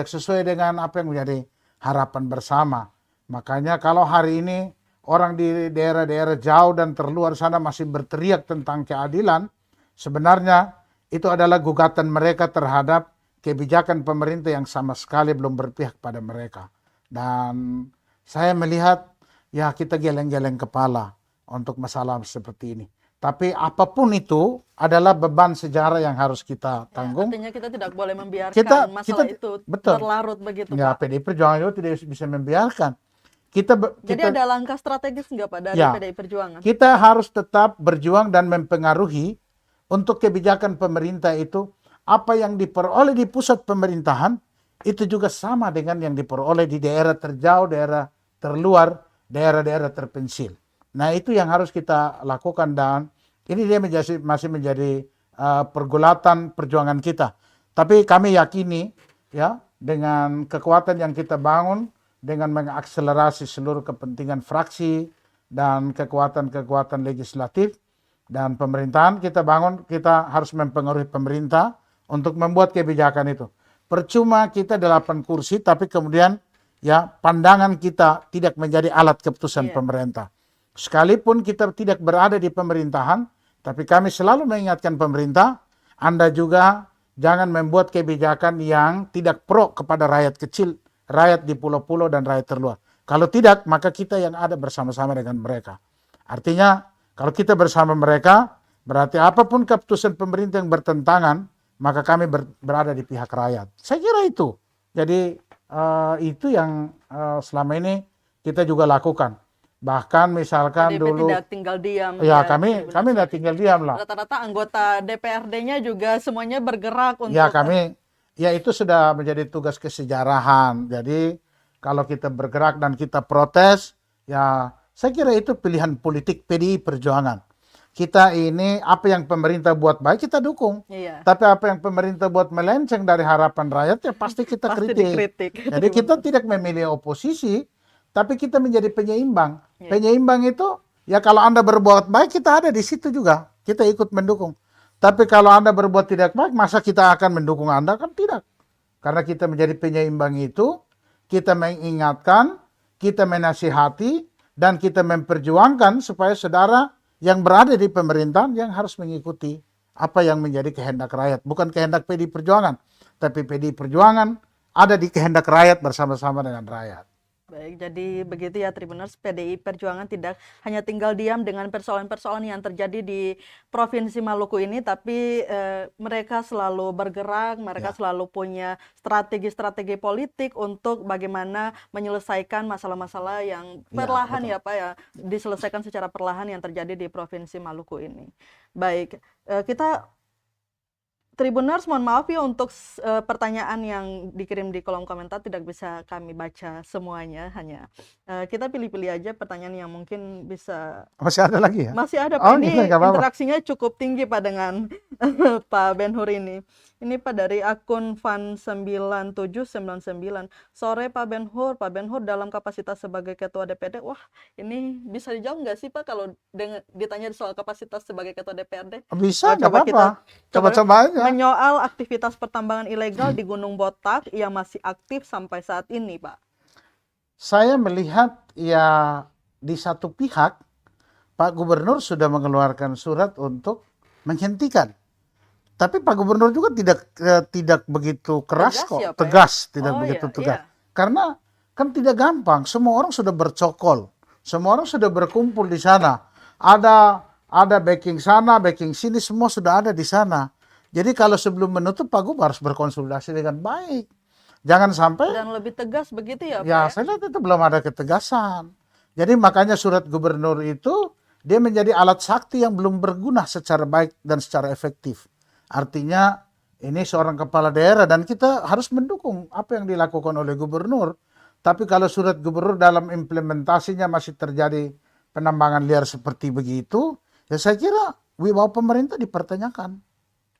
sesuai dengan apa yang menjadi harapan bersama. Makanya kalau hari ini orang di daerah-daerah jauh dan terluar sana masih berteriak tentang keadilan, sebenarnya itu adalah gugatan mereka terhadap kebijakan pemerintah yang sama sekali belum berpihak pada mereka. Dan saya melihat ya kita geleng-geleng kepala untuk masalah seperti ini. Tapi apapun itu adalah beban sejarah yang harus kita tanggung. Artinya kita tidak boleh membiarkan masalah itu berlarut begitu, ya, Pak. PDI Perjuangan itu tidak bisa membiarkan. Jadi ada langkah strategis nggak, Pak, dari PDI Perjuangan? Kita harus tetap berjuang dan mempengaruhi untuk kebijakan pemerintah itu apa yang diperoleh di pusat pemerintahan itu juga sama dengan yang diperoleh di daerah terjauh, daerah terluar, daerah-daerah terpencil. Nah, itu yang harus kita lakukan, dan ini dia masih menjadi pergulatan perjuangan kita. Tapi kami yakini ya, dengan kekuatan yang kita bangun, dengan mengakselerasi seluruh kepentingan fraksi dan kekuatan-kekuatan legislatif dan pemerintahan kita bangun, kita harus mempengaruhi pemerintah untuk membuat kebijakan itu. Percuma kita 8 kursi, tapi kemudian ya pandangan kita tidak menjadi alat keputusan pemerintah. Sekalipun kita tidak berada di pemerintahan, tapi kami selalu mengingatkan pemerintah, Anda juga jangan membuat kebijakan yang tidak pro kepada rakyat kecil, rakyat di pulau-pulau dan rakyat terluar. Kalau tidak, maka kita yang ada bersama-sama dengan mereka. Artinya, kalau kita bersama mereka, berarti apapun keputusan pemerintah yang bertentangan, maka kami berada di pihak rakyat. Saya kira itu. Jadi itu yang selama ini kita juga lakukan. Bahkan misalkan PDIP dulu tidak tinggal diam. ya, kami tidak tinggal diam lah. Rata-rata anggota DPRD-nya juga semuanya bergerak untuk Ya, itu sudah menjadi tugas kesejarahan. Jadi kalau kita bergerak dan kita protes, ya saya kira itu pilihan politik PDI Perjuangan. Kita ini apa yang pemerintah buat baik kita dukung. Tapi apa yang pemerintah buat melenceng dari harapan rakyat ya pasti kita kritik. Jadi kita tidak memilih oposisi, tapi kita menjadi penyeimbang. Penyeimbang itu ya kalau Anda berbuat baik kita ada di situ juga. Kita ikut mendukung. Tapi kalau Anda berbuat tidak baik, masa kita akan mendukung Anda? Kan tidak. Karena kita menjadi penyeimbang itu, kita mengingatkan, kita menasihati, dan kita memperjuangkan supaya saudara yang berada di pemerintahan yang harus mengikuti apa yang menjadi kehendak rakyat. Bukan kehendak PDI Perjuangan, tapi PDI Perjuangan ada di kehendak rakyat bersama-sama dengan rakyat. Baik, jadi begitu ya Tribuners, PDI Perjuangan tidak hanya tinggal diam dengan persoalan-persoalan yang terjadi di Provinsi Maluku ini, tapi mereka selalu bergerak, mereka selalu punya strategi-strategi politik untuk bagaimana menyelesaikan masalah-masalah yang perlahan ya Pak ya, diselesaikan secara perlahan yang terjadi di Provinsi Maluku ini. Baik, kita Tribuners, mohon maaf ya untuk pertanyaan yang dikirim di kolom komentar tidak bisa kami baca semuanya, hanya kita pilih-pilih aja pertanyaan yang mungkin bisa. Masih ada lagi ya? Masih ada Pak, ini interaksinya cukup tinggi Pak dengan Pak Ben-Hur ini. Ini Pak dari akun fan9799. Sore Pak Ben-Hur, Pak Ben-Hur dalam kapasitas sebagai Ketua DPRD, wah ini bisa dijawab nggak sih Pak kalau ditanya soal kapasitas sebagai Ketua DPRD? Bisa, nggak apa-apa. Coba-coba aja. Menyoal aktivitas pertambangan ilegal di Gunung Botak yang masih aktif sampai saat ini Pak. Saya melihat ya di satu pihak Pak Gubernur sudah mengeluarkan surat untuk menghentikan. Tapi Pak Gubernur juga tidak begitu keras kok, tegas, tidak begitu tegas. Karena kan tidak gampang, semua orang sudah bercokol, semua orang sudah berkumpul di sana. Ada backing sana, backing sini, semua sudah ada di sana. Jadi kalau sebelum menutup Pak Gubernur harus berkonsultasi dengan baik. Jangan sampai dan lebih tegas begitu ya Pak. Ya, saya lihat itu belum ada ketegasan. Jadi makanya surat gubernur itu dia menjadi alat sakti yang belum berguna secara baik dan secara efektif. Artinya ini seorang kepala daerah dan kita harus mendukung apa yang dilakukan oleh gubernur. Tapi kalau surat gubernur dalam implementasinya masih terjadi penambangan liar seperti begitu, ya saya kira wibawa pemerintah dipertanyakan.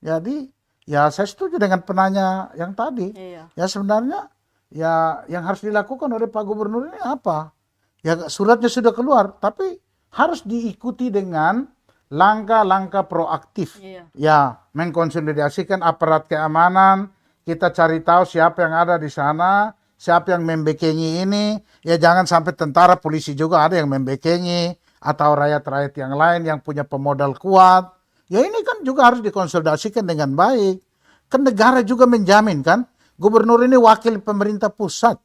Jadi ya saya setuju dengan penanya yang tadi. Ya sebenarnya ya yang harus dilakukan oleh Pak Gubernur ini apa? Ya suratnya sudah keluar, tapi harus diikuti dengan langkah-langkah proaktif. Ya, mengkonsolidasikan aparat keamanan, kita cari tahu siapa yang ada di sana, siapa yang membekengi ini. Ya jangan sampai tentara, polisi juga ada yang membekengi, atau rakyat-rakyat yang lain yang punya pemodal kuat. Ya ini kan juga harus dikonsolidasikan dengan baik. Kan negara juga menjamin kan, gubernur ini wakil pemerintah pusat.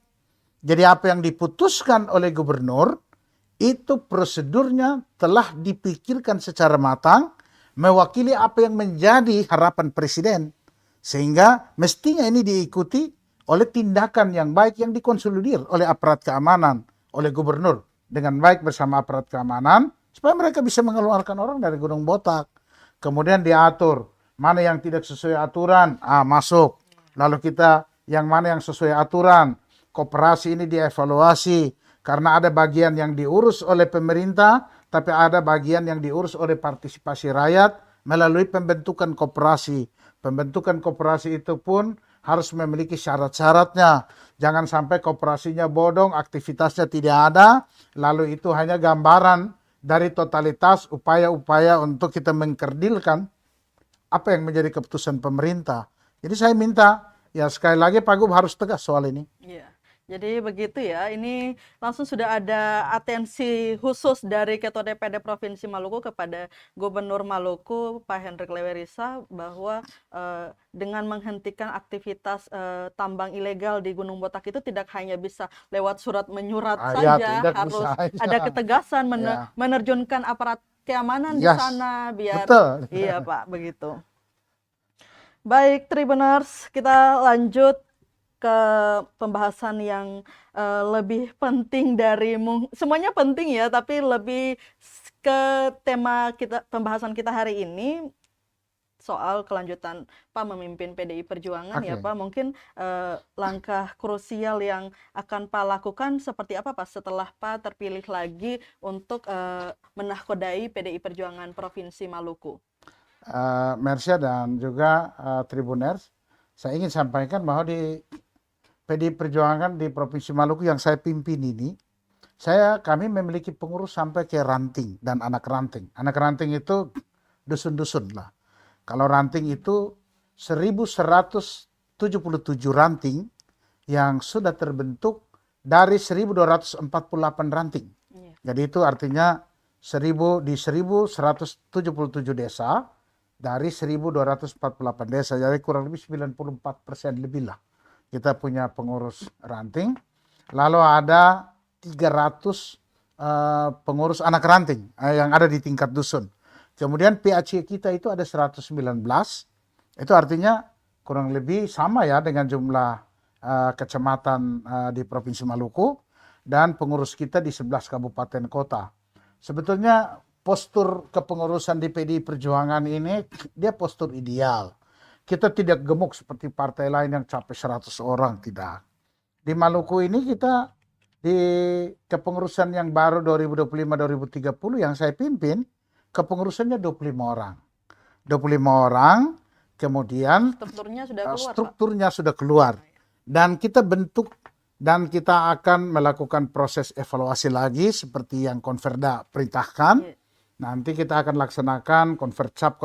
Jadi apa yang diputuskan oleh gubernur, itu prosedurnya telah dipikirkan secara matang, mewakili apa yang menjadi harapan presiden. Sehingga mestinya ini diikuti oleh tindakan yang baik yang dikonsolidir oleh aparat keamanan, oleh gubernur. Dengan baik bersama aparat keamanan, supaya mereka bisa mengeluarkan orang dari Gunung Botak. Kemudian diatur mana yang tidak sesuai aturan, masuk. Lalu kita yang mana yang sesuai aturan, koperasi ini dievaluasi karena ada bagian yang diurus oleh pemerintah, tapi ada bagian yang diurus oleh partisipasi rakyat melalui pembentukan koperasi. Pembentukan koperasi itu pun harus memiliki syarat-syaratnya. Jangan sampai koperasinya bodong, aktivitasnya tidak ada, lalu itu hanya gambaran dari totalitas upaya-upaya untuk kita mengkerdilkan apa yang menjadi keputusan pemerintah. Jadi saya minta, ya sekali lagi Pak Gub harus tegas soal ini. Iya. Jadi begitu ya, ini langsung sudah ada atensi khusus dari Ketua DPD Provinsi Maluku kepada Gubernur Maluku, Pak Hendrik Lewerisa, bahwa dengan menghentikan aktivitas tambang ilegal di Gunung Botak itu tidak hanya bisa lewat surat menyurat saja, harus ada ketegasan menerjunkan aparat keamanan di sana biar betul. Iya Pak, begitu. Baik Tribuners, kita lanjut ke pembahasan yang lebih penting dari semuanya penting ya, tapi lebih ke tema pembahasan kita hari ini soal kelanjutan Pak memimpin PDI Perjuangan ya Pak. Mungkin langkah krusial yang akan Pak lakukan seperti apa Pak setelah Pak terpilih lagi untuk menahkodai PDI Perjuangan Provinsi Maluku? Mersya dan juga Tribuners, saya ingin sampaikan bahwa di PDI Perjuangan di Provinsi Maluku yang saya pimpin ini, kami memiliki pengurus sampai ke ranting dan anak ranting. Anak ranting itu dusun-dusun lah. Kalau ranting itu 1177 ranting yang sudah terbentuk dari 1248 ranting. Jadi itu artinya 1177 desa dari 1248 desa. Jadi kurang lebih 94% lebih lah. Kita punya pengurus ranting, lalu ada 300 pengurus anak ranting yang ada di tingkat dusun. Kemudian PAC kita itu ada 119, itu artinya kurang lebih sama ya dengan jumlah kecamatan di Provinsi Maluku, dan pengurus kita di 11 kabupaten kota. Sebetulnya postur kepengurusan di PDI Perjuangan ini, dia postur ideal. Kita tidak gemuk seperti partai lain yang capai 100 orang, tidak. Di Maluku ini kita di kepengurusan yang baru 2025-2030 yang saya pimpin, kepengurusannya 25 orang. 25 orang, kemudian strukturnya sudah keluar. Dan kita bentuk dan kita akan melakukan proses evaluasi lagi seperti yang Konferda perintahkan. Nanti kita akan laksanakan konvercap.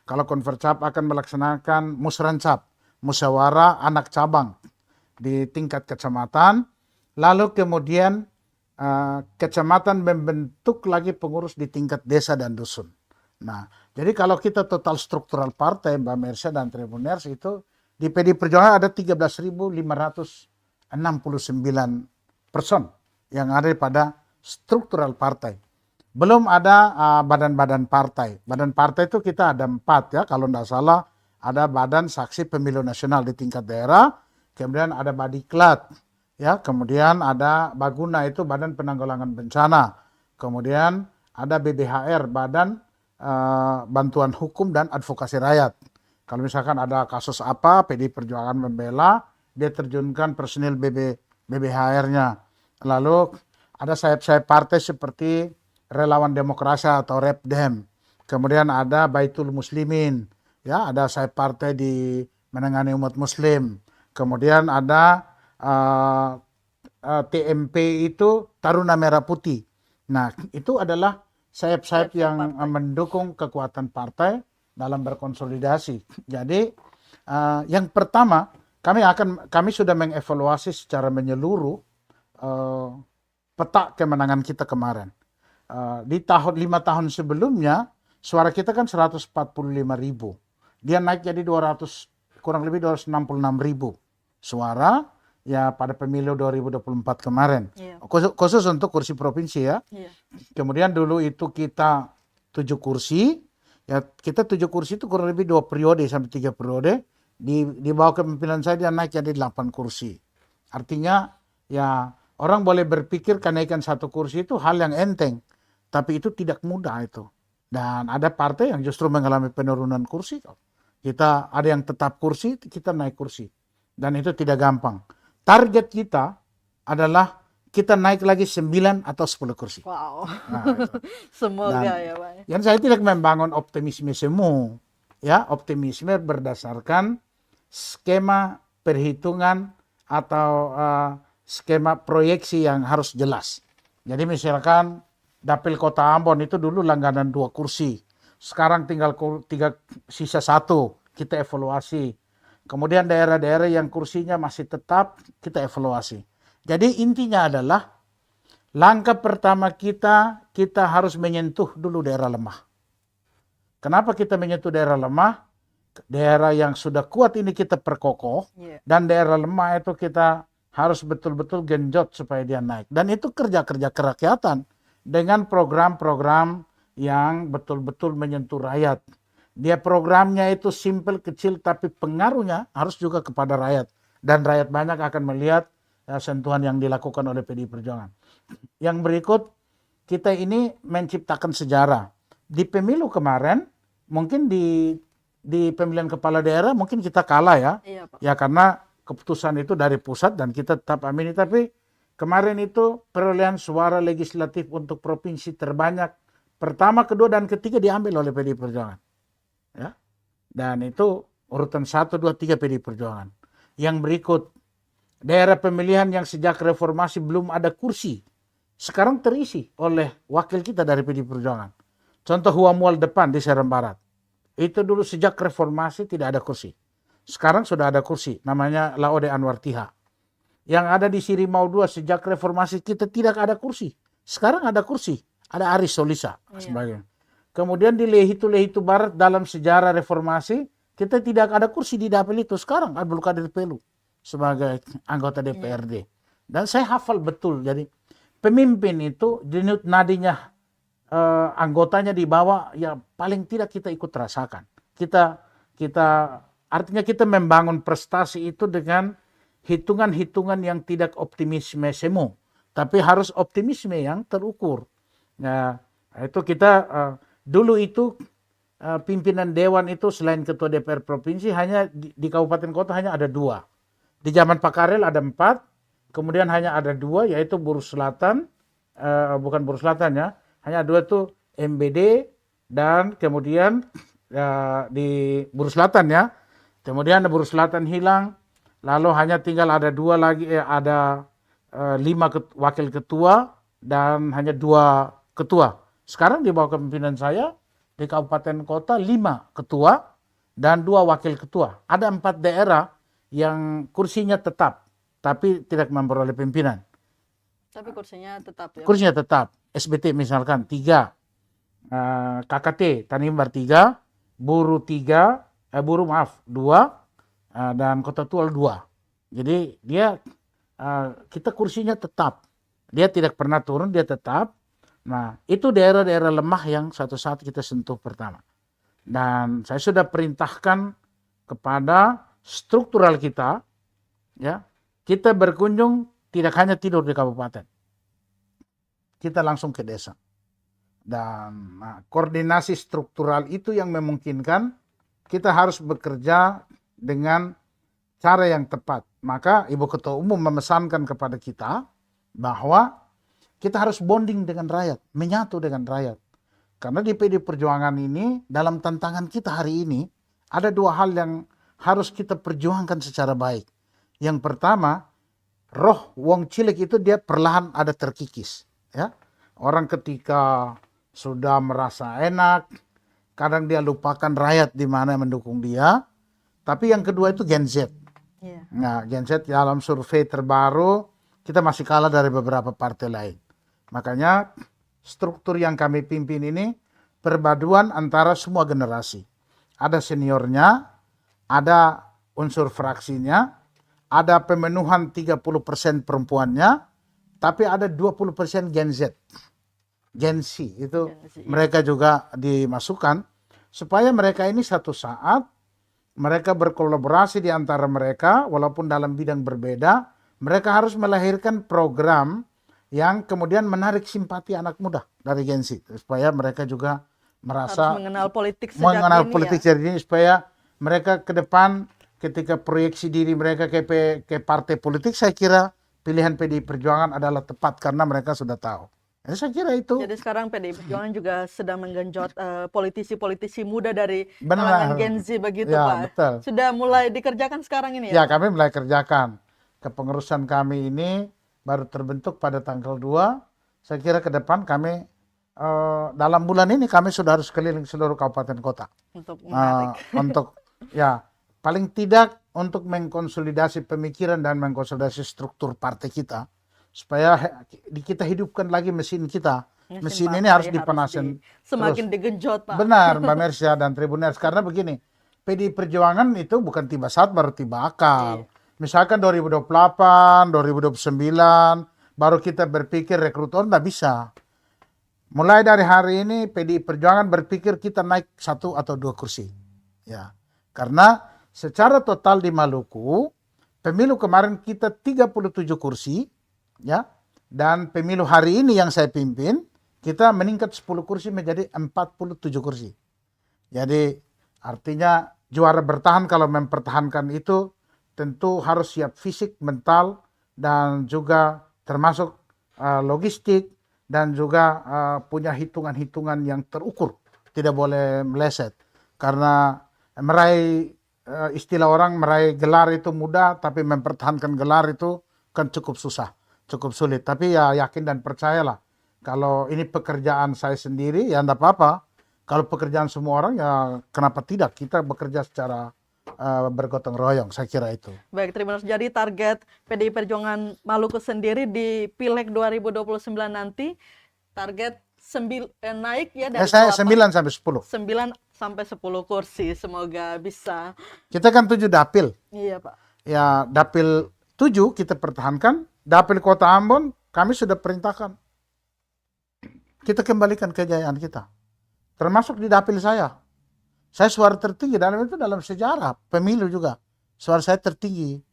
Kalau konvercap akan melaksanakan musrancap, musyawarah anak cabang di tingkat kecamatan. Lalu kemudian kecamatan membentuk lagi pengurus di tingkat desa dan dusun. Nah, jadi kalau kita total struktural partai, Mbak Mersya dan Tribuners, itu di PDI Perjuangan ada 13.569 person yang ada pada struktural partai. Belum ada badan-badan partai. Badan partai itu kita ada 4 ya, kalau tidak salah ada Badan Saksi Pemilu Nasional di tingkat daerah, kemudian ada Badiklat, ya, kemudian ada Baguna itu Badan Penanggulangan Bencana, kemudian ada BBHR Badan Bantuan Hukum dan Advokasi Rakyat. Kalau misalkan ada kasus apa, PDI Perjuangan membela, dia terjunkan personil BBHR-nya. Lalu ada sayap-sayap partai seperti Relawan Demokrasi atau REPDEM. Kemudian ada Baitul Muslimin, ya, ada sayap partai di menangani umat Muslim. Kemudian ada TMP itu Taruna Merah Putih. Nah, itu adalah sayap-sayap yang mendukung kekuatan partai dalam berkonsolidasi. Jadi yang pertama, kami sudah mengevaluasi secara menyeluruh peta kemenangan kita kemarin. Di 5 tahun sebelumnya suara kita kan 145.000. Dia naik jadi kurang lebih 266.000 suara ya pada pemilu 2024 kemarin. Khusus untuk kursi provinsi ya. Kemudian dulu itu kita 7 kursi. Ya, kita 7 kursi itu kurang lebih 2 periode sampai 3 periode. Di bawah kepemimpinan saya dia naik jadi 8 kursi. Artinya ya orang boleh berpikir kenaikan 1 kursi itu hal yang enteng. Tapi itu tidak mudah itu. Dan ada partai yang justru mengalami penurunan kursi. Kita ada yang tetap kursi, kita naik kursi. Dan itu tidak gampang. Target kita adalah kita naik lagi 9 atau 10 kursi. Wow. Nah, itu. Semoga Dan ya Pak. yang saya tidak membangun optimisme semu. Ya, optimisme berdasarkan skema perhitungan atau skema proyeksi yang harus jelas. Jadi misalkan Dapil Kota Ambon itu dulu langganan 2 kursi. Sekarang tinggal 3, sisa 1. Kita evaluasi. Kemudian daerah-daerah yang kursinya masih tetap, kita evaluasi. Jadi intinya adalah langkah pertama kita harus menyentuh dulu daerah lemah. Kenapa kita menyentuh daerah lemah? Daerah yang sudah kuat ini kita perkokoh. Dan daerah lemah itu kita harus betul-betul genjot supaya dia naik. Dan itu kerja-kerja kerakyatan. Dengan program-program yang betul-betul menyentuh rakyat. Dia programnya itu simple, kecil, tapi pengaruhnya harus juga kepada rakyat. Dan rakyat banyak akan melihat sentuhan yang dilakukan oleh PDI Perjuangan. Yang berikut, kita ini menciptakan sejarah. Di pemilu kemarin, mungkin di pemilihan kepala daerah mungkin kita kalah ya. Iya, Pak. Ya karena keputusan itu dari pusat dan kita tetap amini. Tapi kemarin itu perolehan suara legislatif untuk provinsi terbanyak pertama, kedua, dan ketiga diambil oleh PDI Perjuangan. Ya. Dan itu urutan 1, 2, 3 PDI Perjuangan. Yang berikut, daerah pemilihan yang sejak reformasi belum ada kursi, sekarang terisi oleh wakil kita dari PDI Perjuangan. Contoh Huamual depan di Serang Barat. Itu dulu sejak reformasi tidak ada kursi. Sekarang sudah ada kursi, namanya Laode Anwar Tiha. Yang ada di Sirimau 2 sejak reformasi kita tidak ada kursi. Sekarang ada kursi. Ada Aris Solisa sebagainya. Kemudian di Lehitu Barat dalam sejarah reformasi kita tidak ada kursi di dapil itu. Sekarang Abdul Qadir Pelu sebagai anggota DPRD. Dan saya hafal betul. Jadi pemimpin itu denyut nadinya anggotanya di bawah ya paling tidak kita ikut rasakan. Artinya kita membangun prestasi itu dengan hitungan-hitungan yang tidak optimisme semu, tapi harus optimisme yang terukur. Nah, itu kita dulu itu pimpinan dewan itu selain ketua DPR provinsi hanya di kabupaten kota hanya ada 2. Di zaman Pak Karel ada 4, kemudian hanya ada 2 yaitu Buru Selatan, bukan Buru Selatan ya, hanya 2 itu MBD dan kemudian di Buru Selatan ya, kemudian Buru Selatan hilang, lalu hanya tinggal ada 2 lagi, ada 5 wakil ketua dan hanya 2 ketua. Sekarang di bawah kepemimpinan saya di kabupaten kota 5 ketua dan 2 wakil ketua. Ada 4 daerah yang kursinya tetap tapi tidak memperoleh pimpinan. Tapi kursinya tetap ya. Kursinya tetap. SBT misalkan 3, KKT Tanimbar 3, Buru 3, Buru 2 dan Kota Tual 2. Jadi dia kita kursinya tetap. Dia tidak pernah turun, dia tetap. Nah, itu daerah-daerah lemah yang suatu saat kita sentuh pertama. Dan saya sudah perintahkan kepada struktural kita, ya, kita berkunjung tidak hanya tidur di kabupaten. Kita langsung ke desa. Dan koordinasi struktural itu yang memungkinkan kita harus bekerja dengan cara yang tepat. Maka Ibu Ketua Umum memesankan kepada kita bahwa kita harus bonding dengan rakyat, menyatu dengan rakyat. Karena di PDI Perjuangan ini, dalam tantangan kita hari ini, ada 2 hal yang harus kita perjuangkan secara baik. Yang pertama, roh wong cilik itu dia perlahan ada terkikis. Ya. Orang ketika sudah merasa enak, kadang dia lupakan rakyat di mana yang mendukung dia. Tapi yang kedua itu Gen Z. Nah, Gen Z dalam survei terbaru, kita masih kalah dari beberapa partai lain. Makanya struktur yang kami pimpin ini perpaduan antara semua generasi. Ada seniornya, ada unsur fraksinya, ada pemenuhan 30% perempuannya, tapi ada 20% Gen Z. Gen Z itu mereka juga dimasukkan supaya mereka ini satu saat mereka berkolaborasi di antara mereka walaupun dalam bidang berbeda, mereka harus melahirkan program yang kemudian menarik simpati anak muda dari Gen Z supaya mereka juga merasa mengenal politik sejak mengenal dini politik ya. dari dini supaya mereka ke depan ketika proyeksi diri mereka ke partai politik, saya kira pilihan PDI Perjuangan adalah tepat karena mereka sudah tahu. Jadi saya kira itu Jadi sekarang PDI Perjuangan juga sedang menggenjot politisi-politisi muda dari kalangan benar. Gen Z begitu Ya, Pak. betul. Sudah mulai dikerjakan sekarang ini Ya, ya Pak? kami mulai kerjakan. Kepengurusan kami ini baru terbentuk pada tanggal 2. Saya kira ke depan kami dalam bulan ini kami sudah harus keliling seluruh kabupaten kota. Untuk menarik. Untuk ya paling tidak untuk mengkonsolidasi pemikiran dan mengkonsolidasi struktur partai kita supaya kita hidupkan lagi mesin kita. Mesin ini harus dipanasin semakin terus. digenjot Pak. Benar Mbak Mercia dan Tribuners, karena begini, PDI Perjuangan itu bukan tiba saat baru tiba akal. Misalkan 2028, 2029 baru kita berpikir rekrut orang, nggak bisa. Mulai dari hari ini PDI Perjuangan berpikir kita naik 1 atau 2 kursi. Ya. Karena secara total di Maluku, pemilu kemarin kita 37 kursi, ya. Dan pemilu hari ini yang saya pimpin, kita meningkat 10 kursi menjadi 47 kursi. Jadi artinya juara bertahan kalau mempertahankan itu tentu harus siap fisik, mental, dan juga termasuk logistik, dan juga punya hitungan-hitungan yang terukur. Tidak boleh meleset. Karena meraih istilah orang meraih gelar itu mudah, tapi mempertahankan gelar itu kan cukup susah, cukup sulit. Tapi ya yakin dan percayalah, kalau ini pekerjaan saya sendiri ya enggak apa-apa. Kalau pekerjaan semua orang ya kenapa tidak, kita bekerja secara bergotong royong, saya kira itu. Baik, Tribuners, jadi target PDI Perjuangan Maluku sendiri di Pileg 2029 nanti target naik ya dari Saya 9 sampai 10. 9 sampai 10 kursi, semoga bisa. Kita kan 7 dapil. Iya Pak. Ya, dapil 7 kita pertahankan, dapil Kota Ambon kami sudah perintahkan. Kita kembalikan kejayaan kita. Termasuk di dapil saya. Saya suara tertinggi dalam sejarah pemilu juga. Suara saya tertinggi.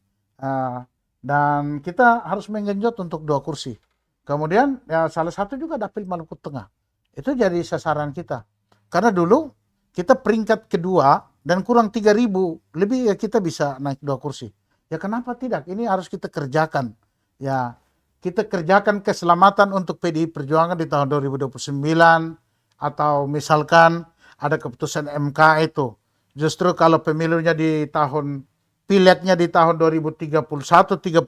Dan kita harus menggenjot untuk 2 kursi. Kemudian ya salah satu juga dapil Maluku Tengah. Itu jadi sasaran kita. Karena dulu kita peringkat kedua dan kurang 3.000 lebih, ya kita bisa naik 2 kursi. Ya kenapa tidak? Ini harus kita kerjakan. Ya, kita kerjakan keselamatan untuk PDI Perjuangan di tahun 2029, atau misalkan ada keputusan MK itu. Justru kalau pemilunya di tahun, pilegnya di tahun 2031, 32,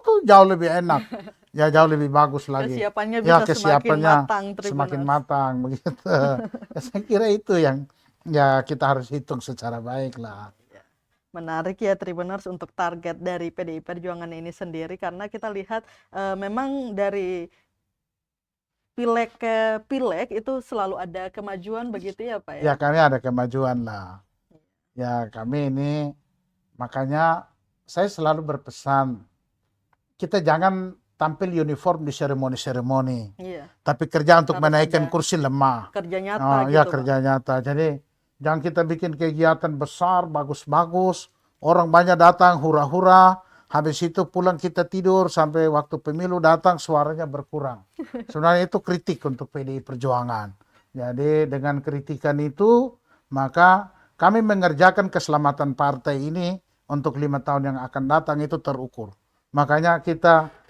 itu jauh lebih enak. Ya jauh lebih bagus lagi. Kesiapannya Ya, bisa semakin matang, semakin Tribuners. matang begitu. Saya kira itu yang ya kita harus hitung secara baik lah. Menarik ya Tribuners untuk target dari PDI Perjuangan ini sendiri, karena kita lihat memang dari pileg ke pileg itu selalu ada kemajuan begitu ya Pak ya? Ya kami ada kemajuan lah. Ya kami ini, makanya saya selalu berpesan, kita jangan tampil uniform di seremoni-seremoni. Iya. Tapi kerja untuk Harus menaikkan ada kursi lemah. kerja nyata gitu Ya Pak. kerja nyata. Jadi jangan kita bikin kegiatan besar, bagus-bagus, orang banyak datang, hura-hura, habis itu pulang kita tidur sampai waktu pemilu datang suaranya berkurang. Sebenarnya itu kritik untuk PDI Perjuangan. Jadi dengan kritikan itu, maka kami mengerjakan keselamatan partai ini untuk 5 tahun yang akan datang itu terukur. Makanya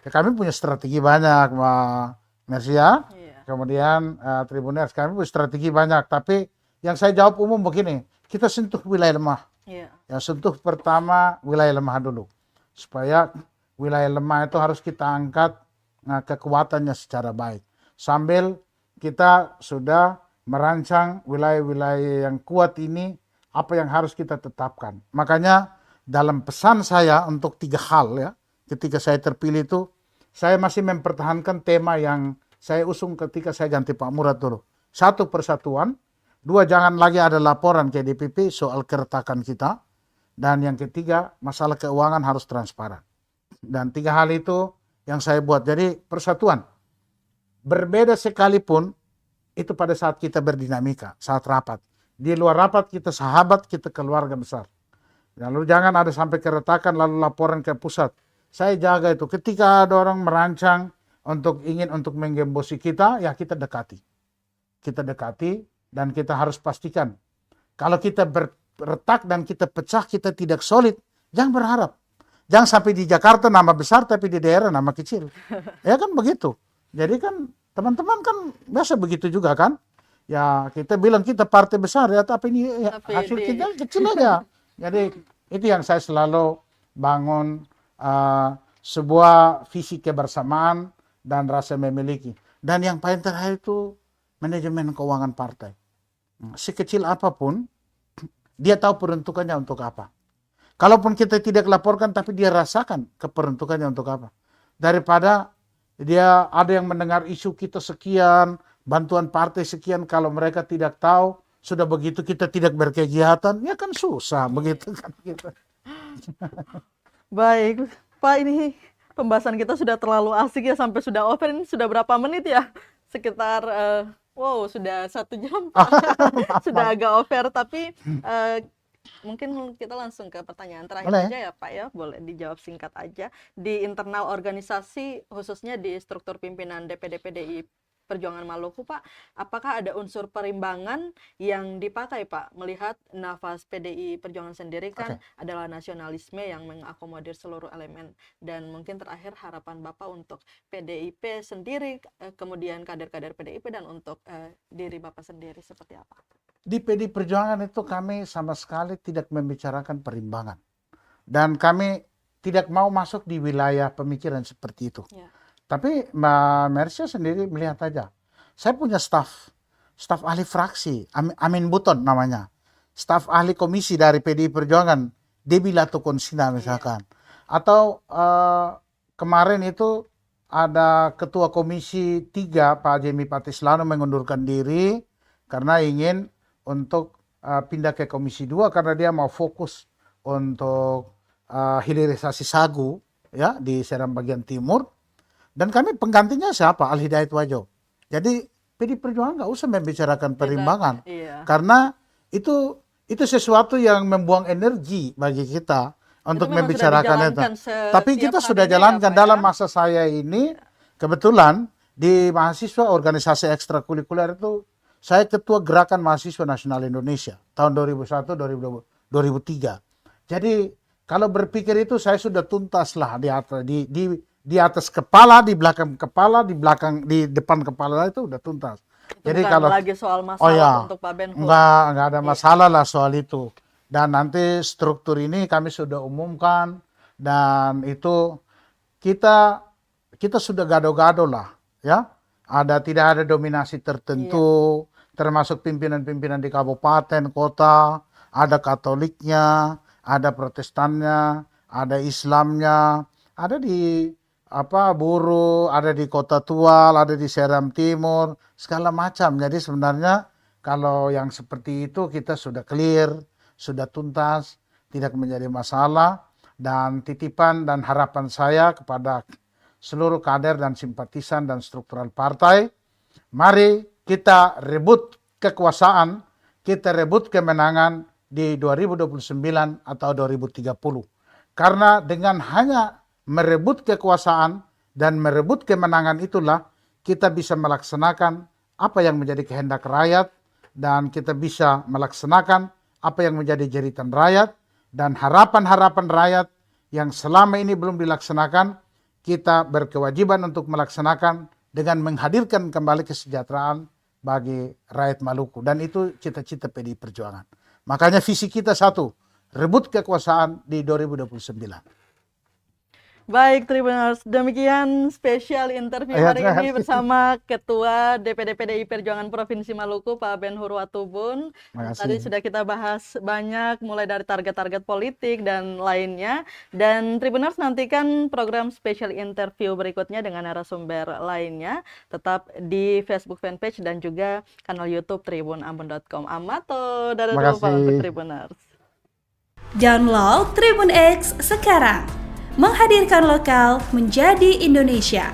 kami punya strategi banyak, Mbak Mercia. Iya. Kemudian Tribuners, kami punya strategi banyak. Tapi yang saya jawab umum begini, kita sentuh wilayah lemah. Iya. Ya, sentuh pertama wilayah lemah dulu. Supaya wilayah lemah itu harus kita angkat kekuatannya secara baik. Sambil kita sudah merancang wilayah-wilayah yang kuat ini, apa yang harus kita tetapkan. Makanya dalam pesan saya untuk 3 hal ya, ketika saya terpilih itu, saya masih mempertahankan tema yang saya usung ketika saya ganti Pak Murad dulu. 1, persatuan. 2, jangan lagi ada laporan ke DPP soal keretakan kita. Dan yang ketiga, masalah keuangan harus transparan. Dan 3 hal itu yang saya buat. Jadi persatuan. Berbeda sekalipun, itu pada saat kita berdinamika, saat rapat. Di luar rapat kita sahabat, kita keluarga besar. Lalu jangan ada sampai keretakan lalu laporan ke pusat. Saya jaga itu. Ketika ada orang merancang ingin untuk menggembosi kita, ya kita dekati. Kita dekati Dan kita harus pastikan, kalau kita retak dan kita pecah, kita tidak solid, jangan berharap. Jangan sampai di Jakarta nama besar tapi di daerah nama kecil. Ya kan begitu. Jadi kan teman-teman kan biasa begitu juga kan. Ya kita bilang kita partai besar ya, tapi ini ya, hasil kita kecil aja. Jadi itu yang saya selalu bangun, sebuah visi kebersamaan dan rasa memiliki. Dan yang paling terakhir itu manajemen keuangan partai. Sekecil apapun, dia tahu peruntukannya untuk apa. Kalaupun kita tidak laporkan, tapi dia rasakan keperuntukannya untuk apa. Daripada dia ada yang mendengar isu kita sekian, bantuan partai sekian, kalau mereka tidak tahu, sudah begitu kita tidak berkegiatan, ya kan susah begitu kan kita. Baik, Pak, ini pembahasan kita sudah terlalu asik ya, sampai sudah over. Ini sudah berapa menit ya? Sekitar, wow, sudah 1 jam. Sudah agak over, tapi mungkin kita langsung ke pertanyaan terakhir aja ya Pak ya, boleh dijawab singkat aja. Di internal organisasi, khususnya di struktur pimpinan DPD PDI Perjuangan Maluku Pak, apakah ada unsur perimbangan yang dipakai Pak, melihat nafas PDI Perjuangan sendiri kan adalah nasionalisme yang mengakomodir seluruh elemen, dan mungkin terakhir harapan Bapak untuk PDIP sendiri, kemudian kader-kader PDIP, dan untuk diri Bapak sendiri seperti apa? Di PDI Perjuangan itu kami sama sekali tidak membicarakan perimbangan. Dan kami tidak mau masuk di wilayah pemikiran seperti itu. Ya. Tapi Mbak Mersya sendiri melihat aja. Saya punya staf ahli fraksi, Amin Buton namanya. Staf ahli komisi dari PDI Perjuangan, Debbie Latukonsina misalkan. Ya. Atau kemarin itu ada Ketua Komisi 3, Pak Jemi Patislano mengundurkan diri karena ingin untuk pindah ke Komisi 2 karena dia mau fokus untuk hilirisasi sagu ya di Seram bagian timur. Dan kami penggantinya siapa? Al-Hidayat Wajo. Jadi PDI Perjuangan nggak usah membicarakan perimbangan. Karena itu sesuatu yang membuang energi bagi kita untuk membicarakan itu. Tapi kita sudah jalankan dalam masa saya ini. Kebetulan di mahasiswa organisasi ekstrakurikuler itu saya ketua Gerakan Mahasiswa Nasional Indonesia tahun 2001 2003. Jadi kalau berpikir itu saya sudah tuntas lah di atas kepala, di belakang kepala, di depan kepala itu udah tuntas. Itu jadi bukan kalau lagi soal masalah untuk Pak Ben Hur. Enggak ada masalah lah soal itu. Dan nanti struktur ini kami sudah umumkan, dan itu kita sudah gado-gado lah ya. Tidak ada dominasi tertentu, termasuk pimpinan-pimpinan di kabupaten, kota, ada Katoliknya, ada Protestannya, ada Islamnya, ada di Buruh, ada di Kota Tual, ada di Seram Timur, segala macam. Jadi sebenarnya kalau yang seperti itu kita sudah clear, sudah tuntas, tidak menjadi masalah. Dan titipan dan harapan saya kepada seluruh kader dan simpatisan dan struktural partai, mari kita rebut kekuasaan, kita rebut kemenangan di 2029 atau 2030. Karena dengan hanya merebut kekuasaan dan merebut kemenangan itulah kita bisa melaksanakan apa yang menjadi kehendak rakyat, dan kita bisa melaksanakan apa yang menjadi jeritan rakyat, dan harapan-harapan rakyat yang selama ini belum dilaksanakan, kita berkewajiban untuk melaksanakan dengan menghadirkan kembali kesejahteraan bagi rakyat Maluku. Dan itu cita-cita PDI Perjuangan. Makanya visi kita satu, rebut kekuasaan di 2029. Baik, Tribuners, demikian spesial interview hari ini bersama Ketua DPD PDI Perjuangan Provinsi Maluku, Pak Ben Hur Watubun. Tadi sudah kita bahas banyak, mulai dari target-target politik dan lainnya. Dan Tribuners, nantikan program spesial interview berikutnya dengan narasumber lainnya. Tetap di Facebook fanpage dan juga kanal YouTube tribunambon.com. Amato, dadah dulu Pak untuk Tribuners. Download Tribun X sekarang. Menghadirkan lokal menjadi Indonesia.